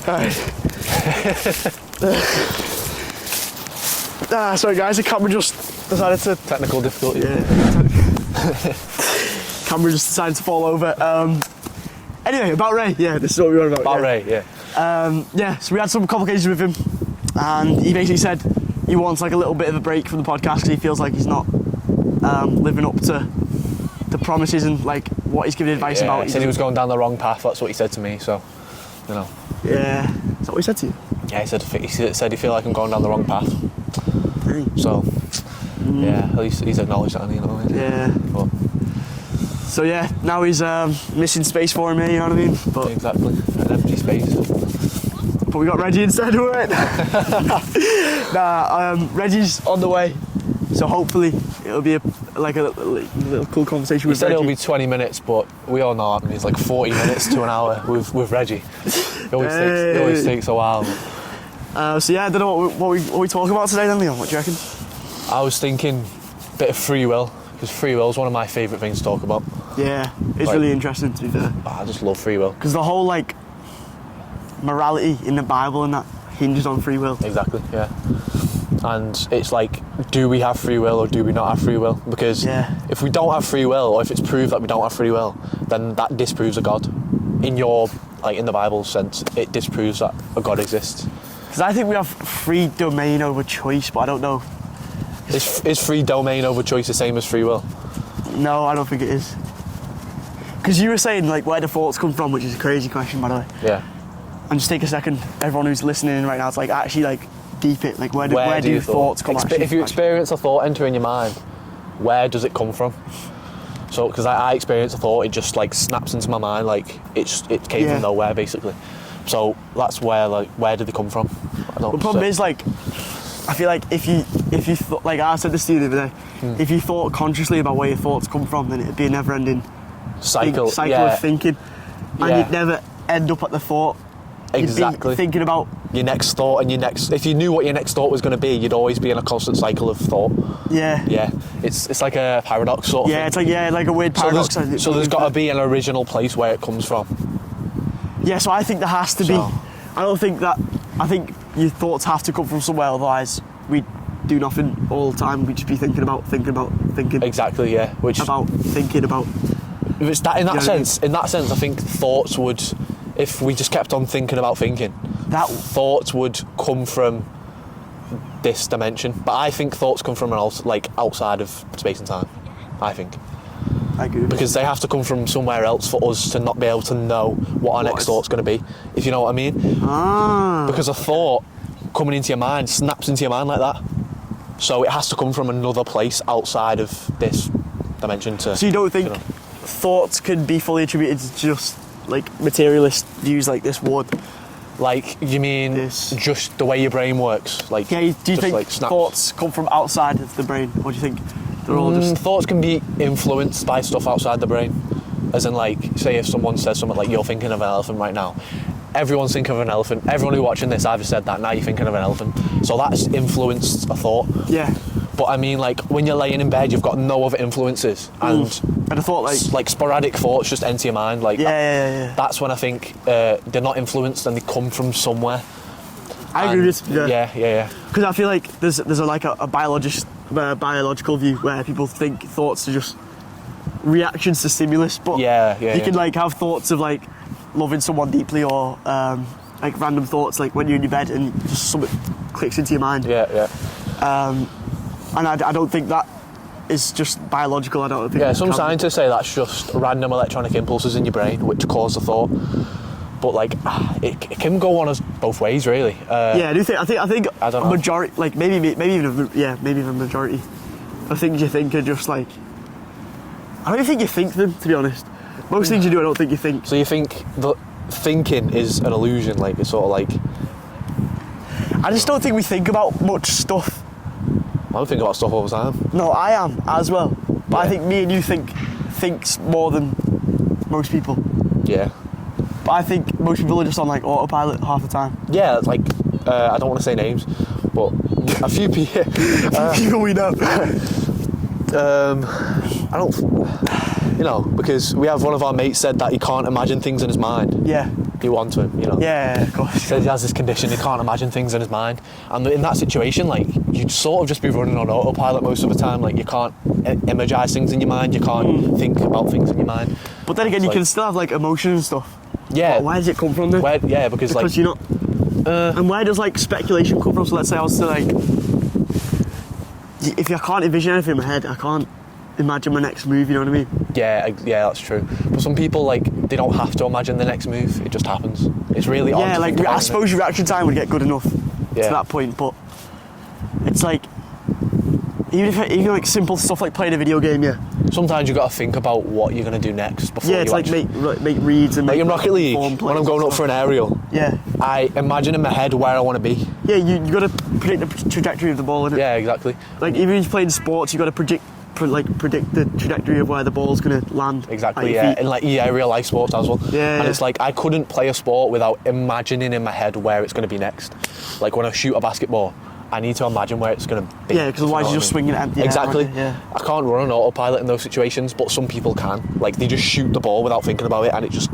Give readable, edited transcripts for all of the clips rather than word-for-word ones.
Alright. Sorry guys, the camera just decided to... Technical difficulty. Yeah. Camera just decided to fall over. Anyway, about Ray. Yeah, this is what we were about. About Ray, yeah. So we had some complications with him, and he basically said he wants like a little bit of a break from the podcast because he feels like he's not living up to the promises and like what he's giving advice about. He said he was going down the wrong path. That's what he said to me. So, you know. Yeah. Is that what he said to you? Yeah, he said he feel like I'm going down the wrong path. Really? So, yeah, at least he's acknowledged that, you know. Yeah. But, so yeah, now he's missing space for him here, you know what I mean? But exactly, an empty space. But we got Reggie instead, right? Reggie's on the way, so hopefully it'll be a little cool conversation with Reggie. He said it'll be 20 minutes, but we all know it means like 40 minutes to an hour with Reggie. It always takes a while. So yeah, I don't know what we talk about today then, Leon. What do you reckon? I was thinking a bit of free will, because free will is one of my favourite things to talk about. Yeah, it's really interesting to be fair. I just love free will. Because the whole like morality in the Bible and that hinges on free will. Exactly, yeah. And it's like, do we have free will or do we not have free will? Because if we don't have free will, or if it's proved that we don't have free will, then that disproves a God. In the Bible sense, it disproves that a God exists. Because I think we have free domain over choice, but I don't know. Is free domain over choice the same as free will? No, I don't think it is. Because you were saying like where do thoughts come from, which is a crazy question, by the way. Yeah. And just take a second, everyone who's listening right now, it's like actually like deep it, like where do thoughts come from? If you experience a thought entering your mind, where does it come from? So, because I experience a thought, it just like snaps into my mind, like it came from nowhere basically. So that's where did they come from? The problem is like, I feel like if you thought, like I said this to you the other day, if you thought consciously about where your thoughts come from, then it'd be a never-ending cycle of thinking, and you'd never end up at the thought. Exactly. You'd be thinking about your next thought and if you knew what your next thought was going to be, you'd always be in a constant cycle of thought. Yeah. It's like a paradox sort of thing. It's like a weird paradox. So there's got to be an original place where it comes from. Yeah, so I think there has to be. I think your thoughts have to come from somewhere, otherwise we do nothing all the time. We'd just be thinking. Exactly, yeah. Thinking about. If it's that in that sense, I think thoughts would, if we just kept on thinking about thinking, thoughts would come from this dimension. But I think thoughts come from outside of space and time. I think. I agree. Because they have to come from somewhere else for us to not be able to know what our next thought's going to be, if you know what I mean. Because a thought coming into your mind snaps into your mind like that. So it has to come from another place outside of this dimension to... So you don't think thoughts can be fully attributed to just like materialist views like this would? Like, you mean just the way your brain works? Like, do you think thoughts come from outside of the brain? Or do you think they're all just... Thoughts can be influenced by stuff outside the brain. As in, like, say if someone says something like, you're thinking of an elephant right now. Everyone's thinking of an elephant. Everyone who's watching this either said that, now you're thinking of an elephant. So that's influenced a thought. Yeah. But I mean, like, when you're laying in bed, you've got no other influences. And I thought like sporadic thoughts just enter your mind. Like, that's when I think they're not influenced and they come from somewhere. I agree with you. Yeah. Because I feel like there's a biological view where people think thoughts are just reactions to stimulus, but you can like have thoughts of like loving someone deeply, or like random thoughts like when you're in your bed and just something clicks into your mind. And I don't think that is just biological. I don't think. Yeah, some scientists say that's just random electronic impulses in your brain which cause the thought. But like, it can go on as both ways, really. I do think. I think I don't know. A majority, like maybe even a majority of things you think are just like. I don't even think you think them, to be honest. Most things you do, I don't think you think. So you think that thinking is an illusion, like it's sort of like. I just don't think we think about much stuff. I don't think about stuff all the time. No, I am as well. But I think me and you thinks more than most people. Yeah. But I think most people are just on like autopilot half the time. Yeah, like I don't want to say names, but a few people. People we know. I don't. Because we have one of our mates said that he can't imagine things in his mind. Yeah. you on to him, you know. Yeah, of course. He says he has this condition, he can't imagine things in his mind. And in that situation, like, you'd sort of just be running on autopilot most of the time. Like, you can't imagize things in your mind, you can't think about things in your mind. But then again, you can still have, like, emotion and stuff. Yeah. But where does it come from then? Because like... you're not... and where does, like, speculation come from? So let's say I was to, like... If I can't envision anything in my head, I can't imagine my next move, you know what I mean? Yeah, that's true. But some people, like, they don't have to imagine the next move, it just happens. It's really odd. Yeah, like, I suppose your reaction time would get good enough to that point, but it's like, even like simple stuff like playing a video game, sometimes you got to think about what you're going to do next before it's you like make reads and like in Rocket League, when I'm going up for an aerial, I imagine in my head where I want to be. Yeah, you got to predict the trajectory of the ball, innit? Yeah, exactly. Like, even if you're playing sports, you got to predict the trajectory of where the ball's going to land. Exactly, and like real life sports as well. And it's like I couldn't play a sport without imagining in my head where it's going to be next. Like when I shoot a basketball, I need to imagine where it's going to be. Yeah, because otherwise you're just swinging it empty. Exactly. Yeah. I can't run on autopilot in those situations, but some people can. Like, they just shoot the ball without thinking about it, and it doesn't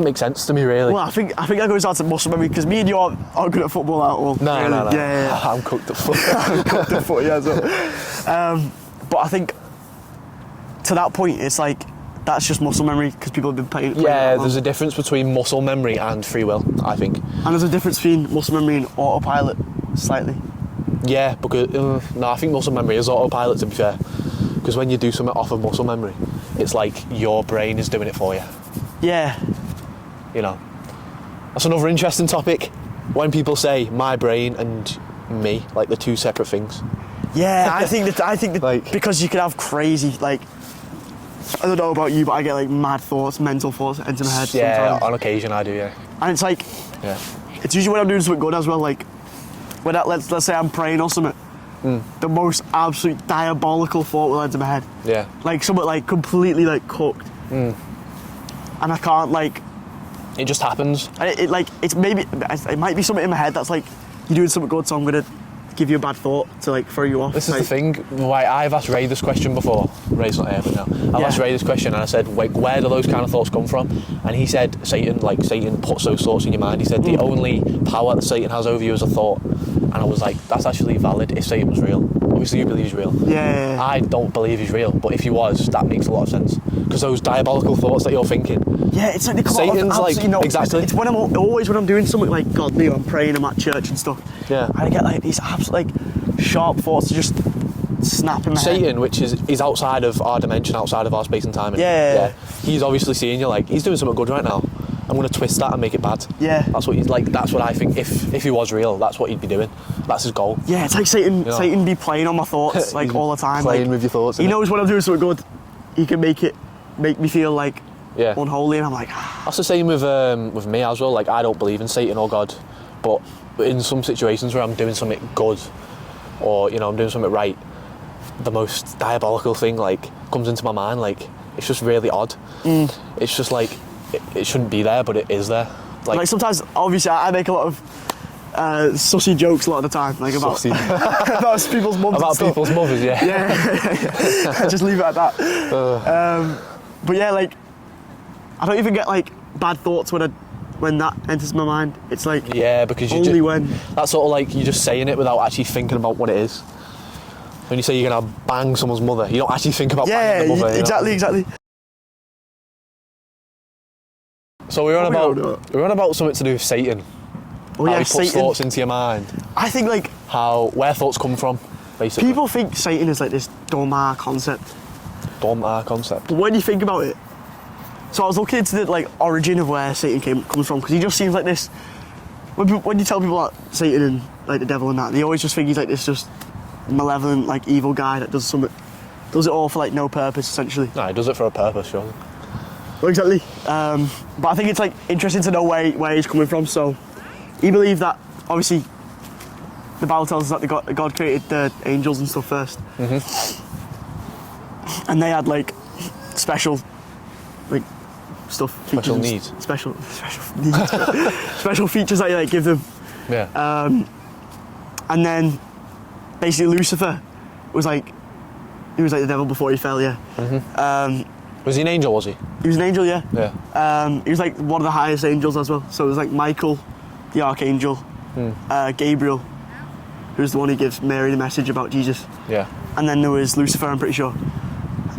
make sense to me, really. Well, I think that goes down to muscle memory, because me and you aren't good at football at all. No, really. no. Yeah. I'm cooked at foot. I'm cooked at foot, yeah. So. But I think to that point, it's like, that's just muscle memory, because people have been playing Yeah, there's a difference between muscle memory and free will, I think. And there's a difference between muscle memory and autopilot, slightly. Yeah, because no, I think muscle memory is autopilot, to be fair. Because when you do something off of muscle memory, it's like your brain is doing it for you. Yeah. You know. That's another interesting topic. When people say my brain and me, like they're two separate things. Yeah, I think that like, because you can have crazy, like, I don't know about you, but I get like mad thoughts, mental thoughts into my head. Yeah, sometimes. on occasion I do, yeah. And it's like, it's usually when I'm doing something good as well, like, when let's say I'm praying or something, the most absolute diabolical thought will enter my head. Yeah. Like something like completely like cooked. And I can't like... It just happens. And it might be something in my head that's like, you're doing something good, so I'm going to give you a bad thought to like throw you off. This is the thing, why I've asked Ray this question before. Ray's not here, but now. I've asked Ray this question and I said, wait, where do those kind of thoughts come from? And he said, Satan puts those thoughts in your mind. He said the only power that Satan has over you is a thought. And I was like, that's actually valid if Satan was real. Obviously you believe he's real. Yeah. I don't believe he's real, but if he was, that makes a lot of sense. Because those diabolical thoughts that you're thinking. Yeah, it's like they come Satan's out of like, exactly. It's when always when I'm doing something like godly, or I'm praying, I'm at church and stuff. Yeah. And I get like these absolute like sharp thoughts to just snap in my head. Satan, which is outside of our dimension, outside of our space and time. Yeah. He's obviously seeing you like, he's doing something good right now. I'm going to twist that and make it bad. Yeah. That's what he's like. That's what I think. If he was real, that's what he'd be doing. That's his goal. Yeah, it's like Satan. You know? Satan be playing on my thoughts like all the time. Playing like, with your thoughts. He knows when I'm doing something good. He can make me feel like unholy, and I'm like. That's the same with me as well. Like, I don't believe in Satan or God, but in some situations where I'm doing something good, or I'm doing something right, the most diabolical thing like comes into my mind. Like, it's just really odd. It's just like. It shouldn't be there, but it is there. Like sometimes, obviously, I make a lot of sussy jokes a lot of the time, like about people's mums. About people's mothers, yeah. Yeah. Just leave it at that. But yeah, like I don't even get like bad thoughts when that enters my mind. It's like because when that's sort of like you're just saying it without actually thinking about what it is. When you say you're gonna bang someone's mother, you don't actually think about banging the mother. Exactly. So we're on about something to do with Satan. Oh how yeah, he puts Satan. thoughts into your mind. I think like where thoughts come from, basically. People think Satan is like this dumb concept. But when you think about it, so I was looking into the like origin of where Satan comes from, because he just seems like this. When you tell people about Satan and like the devil and that, they always just think he's like this just malevolent, like evil guy that does it all for like no purpose, essentially. No, he does it for a purpose, surely. Well, exactly. But I think it's like interesting to know where he's coming from. So he believed that obviously the Bible tells us that God created the angels and stuff first, and they had like special like stuff, special needs, special needs, special features that you like give them. Yeah. And then basically Lucifer was like the devil before he fell. Yeah. Was he an angel, was he? He was an angel, yeah. Yeah. He was like one of the highest angels as well. So it was like Michael, the archangel, Gabriel, who's the one who gives Mary the message about Jesus. Yeah. And then there was Lucifer, I'm pretty sure.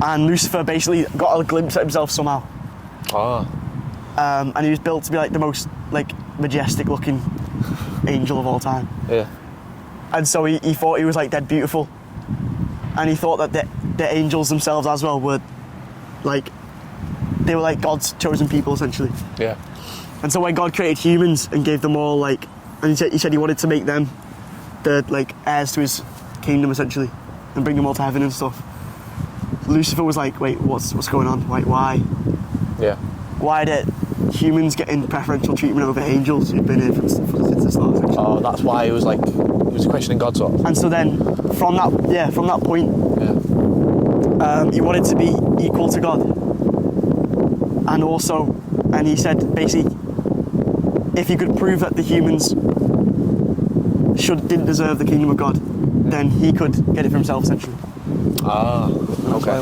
And Lucifer basically got a glimpse at himself somehow. Ah. And he was built to be like the most like majestic looking angel of all time. Yeah. And so he thought he was like dead beautiful. And he thought that the angels themselves as well were like, they were like God's chosen people essentially. Yeah. And so when God created humans and gave them all like, and he said he wanted to make them the like heirs to his kingdom essentially, and bring them all to heaven and stuff. Lucifer was like, wait, what's going on? Why? Yeah. Why did humans getting preferential treatment over angels who've been here since the start? Essentially? Oh, that's why he was questioning God sort of. And so then from that point, he wanted to be equal to God. And he said basically, if he could prove that the humans didn't deserve the kingdom of God, then he could get it for himself essentially. Ah, okay.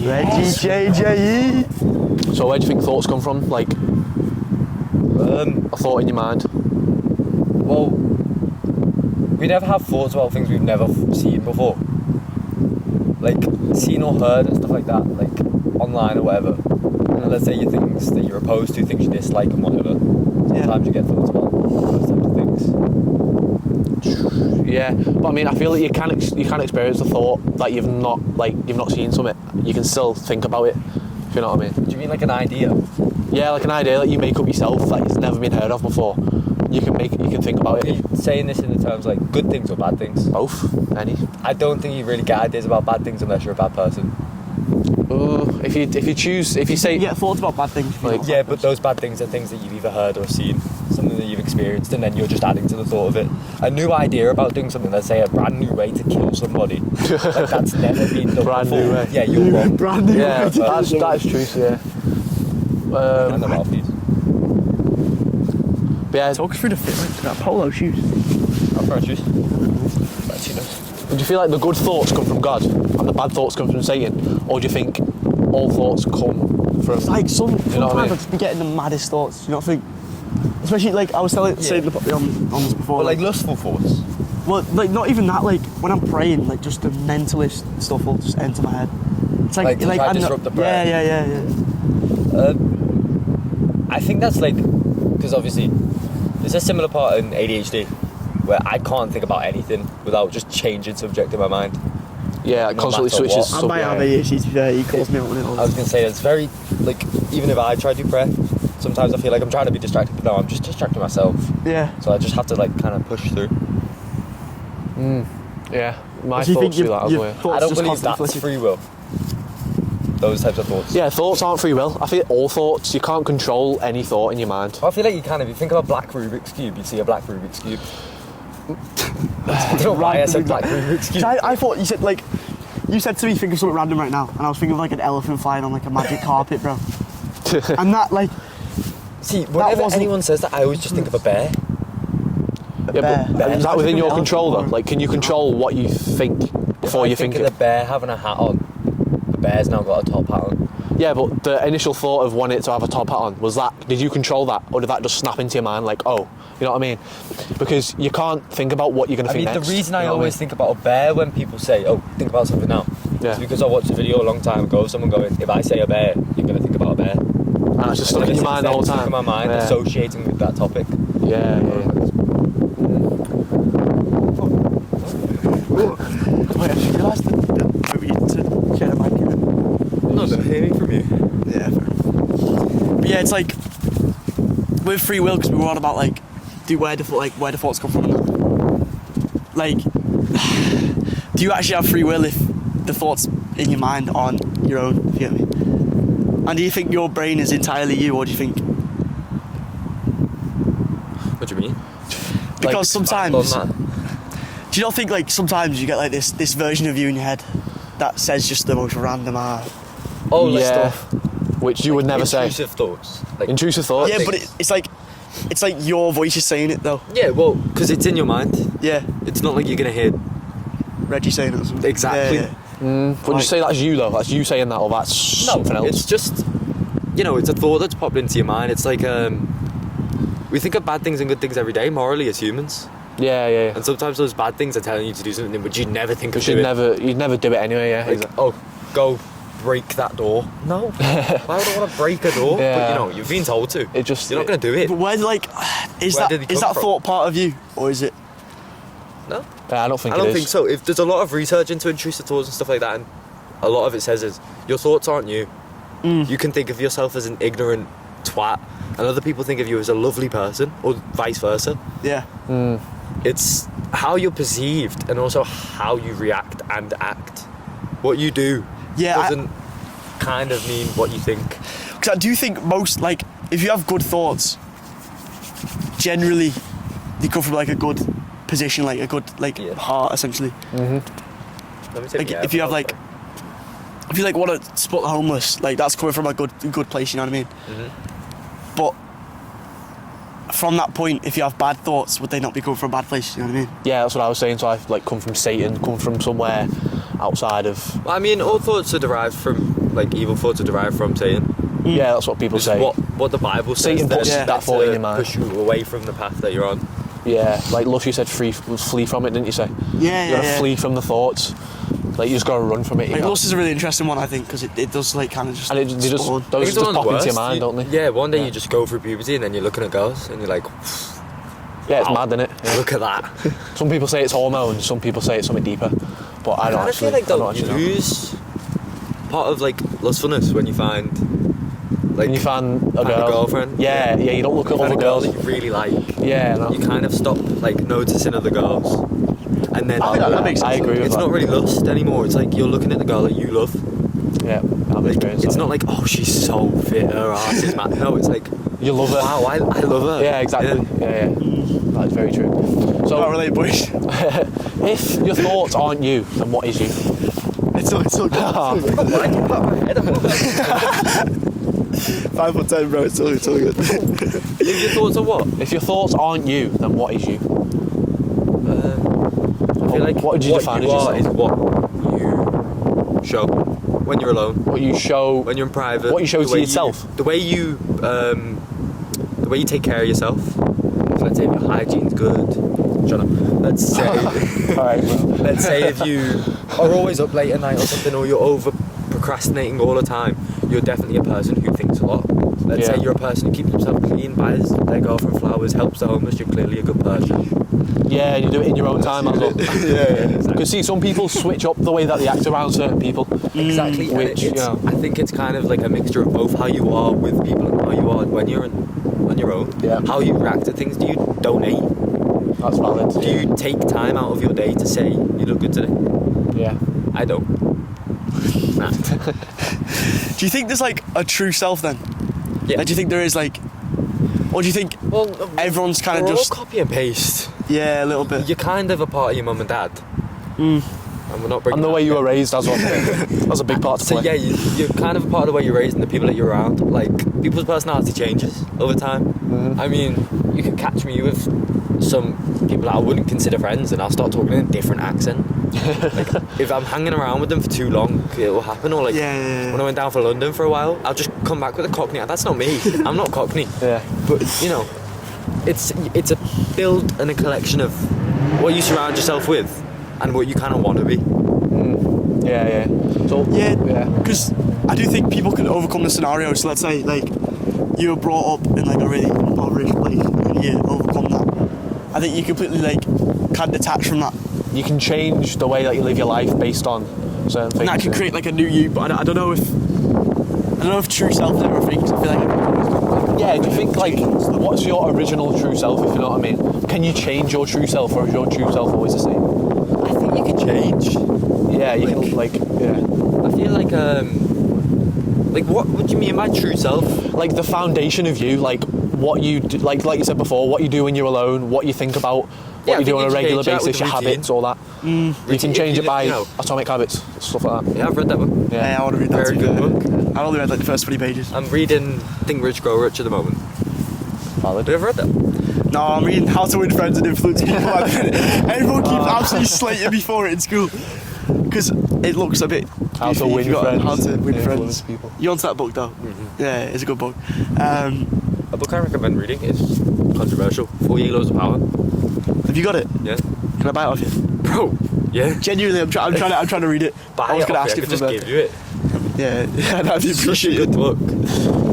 Reggie JJE. So where do you think thoughts come from? Like, a thought in your mind? Well, we never have thoughts about things we've never seen before. Like, seen or heard and stuff like that, like, online or whatever. And let's say your things that you're opposed to, things you dislike and whatever. Sometimes you get thoughts about those types of things. Yeah, but I mean, I feel like you can experience the thought that you've not seen something. You can still think about it, if you know what I mean. Do you mean like an idea? Yeah, like an idea that you make up yourself that it's never been heard of before. You can think about it. Are you saying this in the terms like good things or bad things? Both, any. I don't think you really get ideas about bad things unless you're a bad person. If you say You get thoughts about bad things. Like, Yeah, but those bad things are things that you've either heard or seen, something that you've experienced, and then you're just adding to the thought of it. A new idea about doing something, let's say a brand new way to kill somebody, like that's never been done Brand before. new way. Yeah, you're wrong. Brand new. yeah, way to that do is true. Yeah. And the mouthpiece. But yeah, Talk us through the fit, like that polo shoes. I'll throw shoes. But she knows. do you feel like the good thoughts come from God and the bad thoughts come from Satan, or do you think all thoughts come from? It's like sometimes you know what I mean? I'd just be getting the maddest thoughts. You know, think, especially like I was saying on this before. But like lustful thoughts. Well, like not even that. Like when I'm praying, like just the mentalist stuff will just enter my head. It's Like to try to disrupt the prayer. Yeah. I think that's like, because obviously there's a similar part in ADHD where I can't think about anything without just changing subject in my mind. Yeah, it No constantly matter switches. I might have ADHD to be fair. He calls me out on it all. I was going to say, it's very, like, even if I try to do prayer, sometimes I feel like I'm trying to be distracted, but no, I'm just distracting myself. Yeah. So I just have to, like, kind of push through. Yeah, my Do you think thoughts do that as well. thoughts I don't just believe constantly that's flicker? free will. Those types of thoughts. Yeah, thoughts aren't free will. I think all thoughts, you can't control any thought in your mind. I feel like you can. If you think of a black Rubik's Cube, you see a black Rubik's Cube. I don't know why I said black Rubik's Cube. I thought you said like, you said to me think of something random right now, and I was thinking of like an elephant flying on like a magic carpet, bro. And that like, See, whenever anyone says that, I always just think of a bear. Yeah, but is that within your control though? Or- Like, can you control what you think before you think of it? the bear having a hat on. The bear's now got a top hat on. Yeah, but the initial thought of wanting it to have a top hat on, was that, did you control that? Or did that just snap into your mind like, oh, you know what I mean? Because you can't think about what you're going to think next. The reason I you know what always think about a bear when people say, oh, think about something now, Yeah. is because I watched a video a long time ago of someone going, if I say a bear, you're going to think about a bear. And it's just stuck in your mind the whole time. Stuck in my mind, Yeah. associating with that topic. Yeah. wait, I just realised that we need to share a mic. No, they're hearing from you. Yeah. But yeah, it's like with free will, because we were on about like, where the thoughts come from and that. Like, do you actually have free will if the thoughts in your mind aren't your own? If you get me? And do you think your brain is entirely you, or do you think? What do you mean? Because Like, sometimes, on that. do you not think like sometimes you get like this version of you in your head that says just the most random Oh, like Yeah. stuff. Which you would never say. Intrusive thoughts. Like, Intrusive thoughts? Yeah, but it's like your voice is saying it though. yeah, well, because it's in your mind. Yeah, It's not like you're going to hear Reggie saying it or something. exactly. Yeah, Would you say that's you though? That's you saying that, or that's something else? It's just, it's a thought that's popped into your mind. It's like, we think of bad things and good things every day morally as humans. Yeah. And sometimes those bad things are telling you to do something which you'd never think of doing. You'd never do it anyway, yeah. Like, go break that door. No. Why would I want to break a door? Yeah. But you've been told to. You're not going to do it. But where, is that thought part of you, or is it? No. Yeah, I don't think think so. If there's a lot of research into intrusive thoughts and stuff like that, and a lot of it says is your thoughts aren't you. You can think of yourself as an ignorant twat, and other people think of you as a lovely person, or vice versa. Yeah. It's how you're perceived, and also how you react and act. What you do doesn't kind of mean what you think. Because I do think most, if you have good thoughts, generally they come from a good position, a good heart, essentially. Let me take if you have if you want to support the homeless, that's coming from a good place, you know what I mean? But from that point, if you have bad thoughts, would they not be coming from a bad place, you know what I mean? Yeah, that's what I was saying. So I come from Satan, come from somewhere outside of. Well, I mean, all thoughts are derived from evil thoughts are derived from Satan. Yeah, that's what people say. What the Bible says. Satan puts that thought in your mind. Push you away from the path that you're on. Yeah, Lucy said flee from it, didn't you say? Yeah, you gotta flee from the thoughts. You just gotta run from it. Lust is a really interesting one, I think, because it does kind of just. And those just pop into your mind, don't they? Yeah, one day you just go through puberty and then you're looking at girls and you're like. Yeah, it's mad, isn't it? Yeah. Look at that. Some people say it's hormones, some people say it's something deeper, but I don't actually. I feel you lose part of lustfulness when you find. When you find a girlfriend. Yeah, you don't look at other girls that you really like. Yeah, no. You kind of stop noticing other girls. And then that makes sense. I agree with it's that. not really lust anymore. It's you're looking at the girl that you love. Yeah, I've experienced it's that. not oh, she's so fit, her ass is mad. No, it's you love her. Wow, I love her. Yeah, exactly. Yeah. That's very true. So, not really, boys. If your thoughts aren't you, then what is you? It's all good. Why do you pat my head on? 5 foot 10, bro. It's all good. If your thoughts are what? If your thoughts aren't you, then what is you? I feel what would you define as yourself? Is what you show when you're alone. What you show when you're in private. What you show to yourself. The way you take care of yourself. So let's say if your hygiene's good. Shut up. Let's say. Alright, bro. Let's say if you are always up late at night or something, or you're over procrastinating all the time, you're definitely a person who thinks a lot. Let's say you're a person who keeps himself clean, buys their girlfriend flowers, helps the homeless. You're clearly a good person. Yeah, you do it in your own time as well. Yeah. Because see, some people switch up the way that they act around certain people. Exactly. Which I think it's kind of a mixture of both how you are with people and how you are when you're on your own. Yeah. How you react to things. Do you donate? That's valid. Do you take time out of your day to say you look good today? Yeah. I don't. Nah. Do you think there's a true self then? Yeah. Do you think there is or do you think everyone's kind of just all copy and paste? Yeah, a little bit. You're kind of a part of your mum and dad. And we're not bringing. And the way you were raised as well. That's a big part to play. So yeah, you're kind of a part of the way you're raised and the people that you're around. People's personality changes over time. I mean, you could catch me with some people that I wouldn't consider friends, and I'll start talking in a different accent. If I'm hanging around with them for too long, it will happen. Or yeah. when I went down for London for a while, I'll just come back with a Cockney. That's not me. I'm not Cockney. Yeah. But it's a build and a collection of what you surround yourself with and what you kind of want to be. Yeah. So because I do think people can overcome the scenario. So let's say you were brought up in a really impoverished place and you overcome that. I think you completely can detach from that. You can change the way that you live your life based on certain things. And that can create a new you. But I don't know if true self ever thinks. I feel everyone's yeah. Do you think what's your original true self? If you know what I mean. Can you change your true self, or is your true self always the same? I think you can change. Yeah, you can yeah. I feel what do you mean by true self? The foundation of you, what you do, like you said before, what you do when you're alone, what you think about, what you do on a regular basis, your habits, all that. You can change it by Atomic Habits, stuff like that. Yeah, I've read that book. Yeah, I want to read that. Very good book. I only read the first 20 pages. I'm reading Think Rich, Grow Rich at the moment. Valid. Have you ever read that? No, I'm reading How to Win Friends and Influence People. Everyone keeps absolutely slating me for it in school. Because it looks a bit. How to goofy. win You've got friends. How to win and friends. influence people. You onto that book though? Yeah, it's a good book. A book I recommend reading is Controversial. 48 Laws of Power. Have you got it? Yeah. Can I buy it off you? Bro. Yeah. Genuinely, I'm trying to read it. Buy I was it gonna off ask you. you I could for just give you it. Yeah, that'd be Such a appreciated. good book.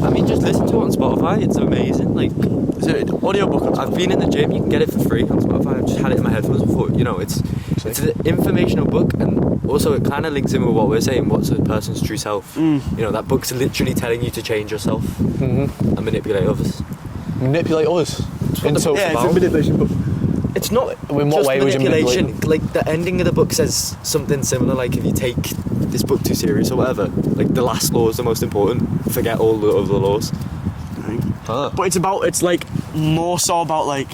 I mean, just listen to it on Spotify. It's amazing. Like, Is it an audio book? I've been in the gym. You can get it for free on Spotify. I've just had it in my headphones before. You know, it's an informational book, and also it kind of links in with what we're saying. What's a person's true self? You know, that book's literally telling you to change yourself and manipulate others. Manipulate others. It's a manipulation book. It's not In what just way would you manipulation. manipulate? Like, the ending of the book says something similar. Like, if you take this book too serious or whatever, like, the last law is the most important. Forget all the other laws. But it's like more so about like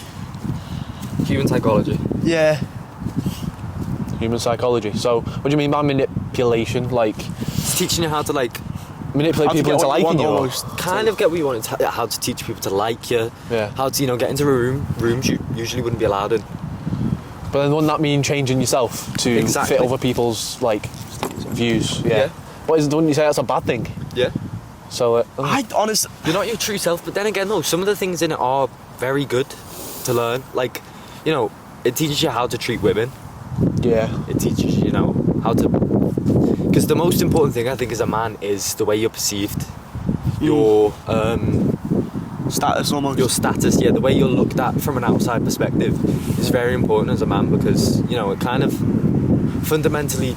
Human psychology. yeah. Human psychology. So, what do you mean by manipulation? Like, It's teaching you how to, like, manipulate How to people get into what you liking you? want or- almost. kind of get what you want. How to teach people to like you. Yeah. How to, get into rooms you usually wouldn't be allowed in. But then wouldn't that mean changing yourself to Exactly. fit other people's, like, views? Yeah. Yeah. But wouldn't you say that's a bad thing? Yeah. So, I honestly. You're not your true self, but then again, though, some of the things in it are very good to learn. Like, it teaches you how to treat women. yeah. It teaches you, how to... Because the most important thing, I think, as a man is the way you're perceived. Your Status almost. your status, the way you're looked at from an outside perspective is very important as a man because, it kind of fundamentally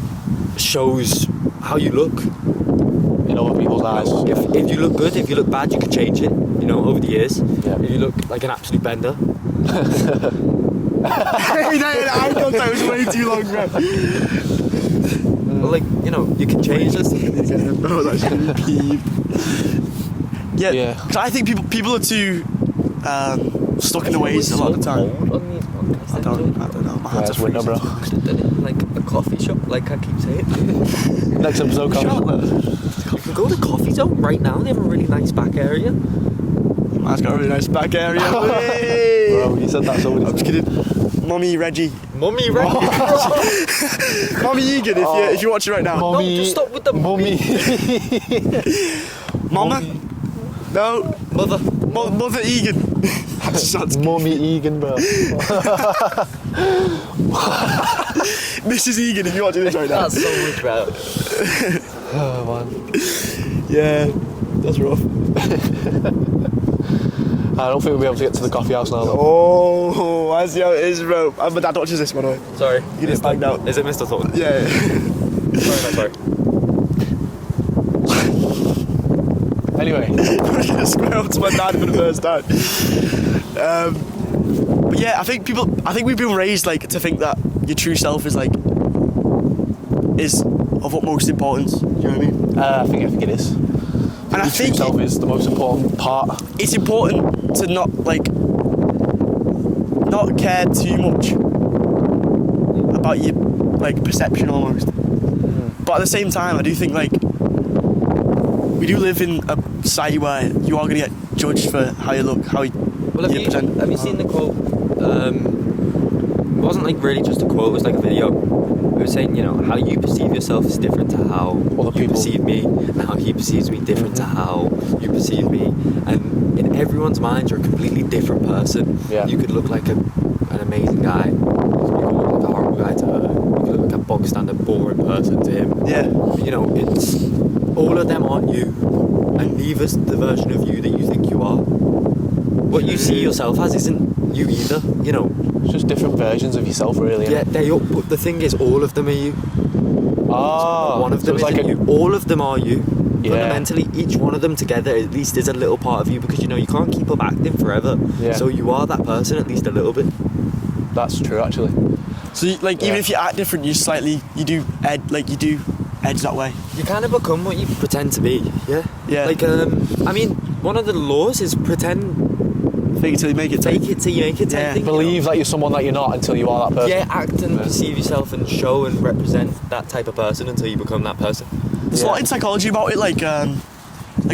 shows how you look. In other people's eyes. If you look good, if you look bad, you can change it, over the years. Yeah. If you look like an absolute bender. Hey, I thought that was way too long, bro. But you can change this. No, that's gonna be peeved. Yeah, Yeah. 'cause I think people are too stuck in their ways a lot of the time. I don't know. My hands it's are window, bro. freezing. Could have done it in like a coffee shop, like I keep saying. Next episode comes. You can go to Coffee Zone right now. They have a really nice back area. Man's got a really nice back area. Hey! Bro, you said that so many I'm just times. kidding. Mommy Reggie. Mummy, right? Mommy Egan, if you're watching right now. No, just stop with the mummy. Mama? No. Mother. Mother Egan. That sounds Mummy Egan, bro. Mrs. Egan, if you're watching this right now. That's so much better. Oh, man. Yeah, that's rough. I don't think we'll be able to get to the coffee house now, though. Oh, I see how it is, bro. My dad watches this, by the way. Sorry. You get bagged out. Is it Mr. Thornton? Yeah. Sorry. Anyway. I'm gonna square up to my dad for the first time. But yeah, I think we've been raised like to think that your true self is of utmost importance. Do you know what I mean? I think it is. And I think yourself is the most important part. it's important to not care too much about your perception almost. But at the same time, I do think we do live in a society where you are going to get judged for how you look, how you present. Have you seen the quote? It wasn't really just a quote. It was like a video. It was saying, how you perceive yourself is different to how Other you people. perceive me, and how he perceives me different to how you perceive me. And in everyone's mind, you're a completely different person. Yeah. You could look like an amazing guy. You could look like a horrible guy to her. You could look like a bog standard, boring person to him. Yeah. It's all of them aren't you, and neither's the version of you that you think you are. What you see yourself as isn't you either. It's just different versions of yourself, really. Yeah, but the thing is, all of them are you. One of them so isn't you. All of them are you. Yeah. Fundamentally, each one of them together at least is a little part of you because you can't keep up acting forever. Yeah. So you are that person at least a little bit. That's true, actually. So even if you act different, you do edge that way. You kind of become what you pretend to be. Yeah. Yeah. One of the laws is pretend. Fake it till you make it. Take it till you make it. Yeah. Thing, Believe that you're someone that you're not until you are that person. Yeah, act and perceive yourself and show and represent that type of person until you become that person. There's a lot in psychology about it, like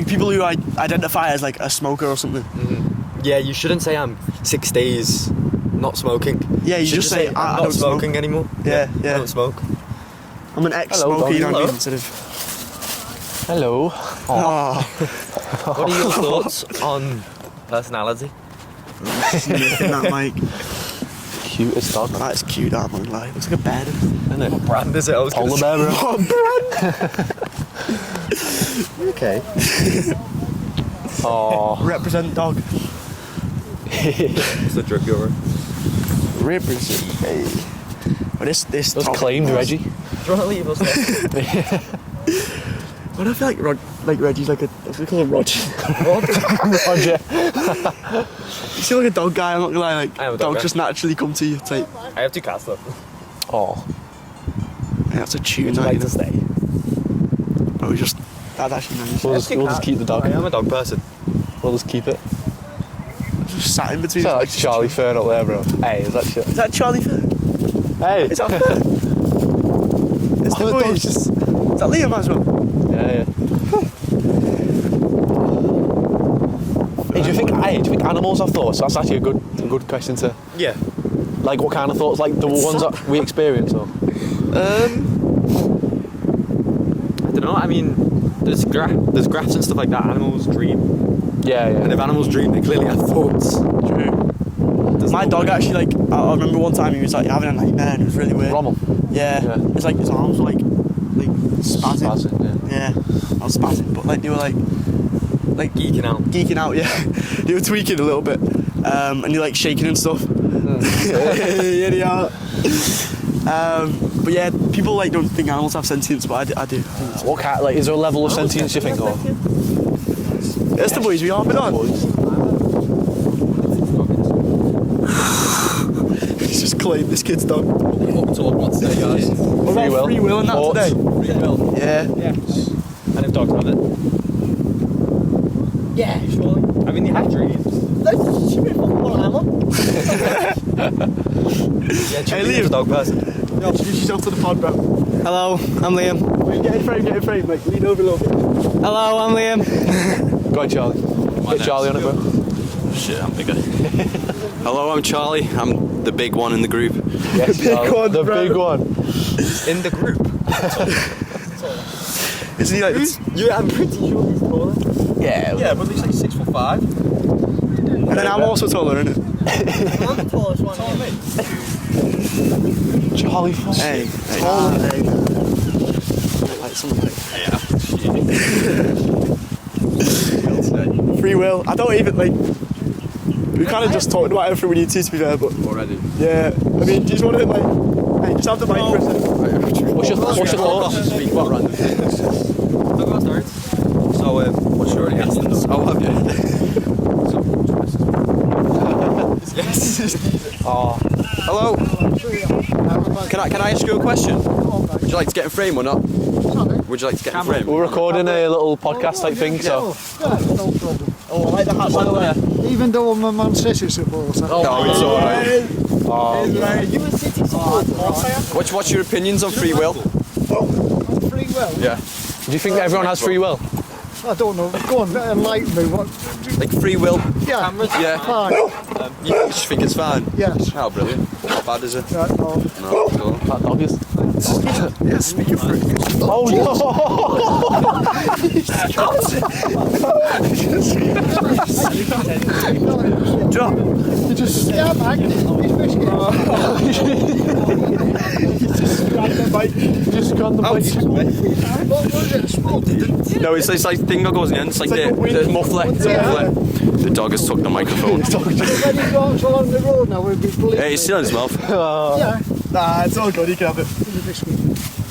people who identify as a smoker or something. Mm-hmm. Yeah, you shouldn't say I'm 6 days not smoking. Yeah, you should just say, I'm I not don't smoke. smoking anymore. Yeah. I don't smoke. I'm I'm an ex-smoker, you know what I mean? Instead of... Hello. What are your thoughts on personality? Sniffing that, Mike. Cutest dog. That's cute, that man. Like, looks like a bear. Isn't it? What brand is it? I was Polar bear, bro. What brand? Okay. Oh. Represent dog. It's the drip you're in. Represent. Hey. But this It was claimed, Reggie. Do you want to leave us there? Why do I feel like Reggie's like a... What's we call him? Roger. Roger. You seem like a dog guy, I'm not gonna lie. Like, I am a dog dogs guy. just naturally come to you. It's like... I have 2 cats though. Oh. Yeah, that's a tune, Would you that, like you to know. stay? But we just... That's actually nice. We'll just keep the dog. I am a dog person. We'll just keep it. Just sat in between. Is that like Charlie Fern up there, bro? Hey, is that shit? Is that Charlie Fern? Hey. Is that Fern? It's the Oh, the boys. dog's just... Is that Liam as well? Yeah. Hey, do you think animals have thoughts? That's actually a good question to... Yeah. Like, what kind of thoughts? Like, the ones that we experience, or? I don't know. I mean, there's graphs and stuff like that. Animals dream, Yeah. and if animals dream, they clearly have thoughts. True. My dog actually, like, I remember one time he was like having a nightmare and it was really weird. Rommel. Yeah. Yeah. It's like his arms were like spazzing. Yeah. Yeah. I was spazzing, but like they were like Geeking out. geeking out, yeah. They were tweaking a little bit. And you're like shaking and stuff. Yeah, they are. But yeah, people like don't think animals have sentience, but I do. What kind? Like, is there a level of sentience you think, or? It's the boys we are, but on. He's just claimed this kid's dog. What to what today, guys? What about free will and that Thoughts? today? Free will. Yeah. And if dogs have it? Yeah, surely. I mean, they have dreams. Yeah, Hey, Liam's Liam. a dog person. Introduce yourself to the pod, bro. Hello, I'm Liam. Wait, get in frame, like lean over a little bit. Hello, I'm Liam. Go on, Charlie. Get Charlie on it, bro. Shit, I'm bigger. Hello, I'm Charlie. I'm the big one in the group. Yes, Charlie. one, the bro. big one. In the group. Isn't he like... Yeah, I'm pretty sure he's taller. Yeah. Yeah, but he's like 6'5". And then I'm also taller, innit? I'm the tallest one. Taller than me. Charlie. Hey. Like something like... Free will. I don't even like... We kind of just talked about everything we need to be fair, but... Already. Yeah. I mean, do you just want to like... Hey, just have the mic for a second. What's your thoughts? Speak about random things. So, What's your already asked them? Oh, have you? Oh. Hello. Can I ask you a question? Would you like to get in frame or not? Would you like to get in frame? We're recording a little podcast type thing, so. Yeah, no problem. Oh, I like the hat by the way. Even though I'm a Man City supporter. No, it's alright. You a City supporter? What's your opinions on free will? Free will? Yeah. Do you think everyone has free will? I don't know. Go on, enlighten me. What? Like free will? Yeah. Yeah. Fine. You just think it's fine? Yes. How brilliant. How bad is it? Right, no. No, cool. That dog is. Yeah, speaking for it. Oh no! Drop. You just yeah, Mike. He's biscuit. Just got the bike. What was it? Sport? No, it's like thing that goes in. It's like the muffler. It's a muffler. The dog has took the microphone. When he walks along the road now, we'll be bleeding. Hey, he's still in his mouth. Yeah. Nah, it's all good, you can have it. Biscuit.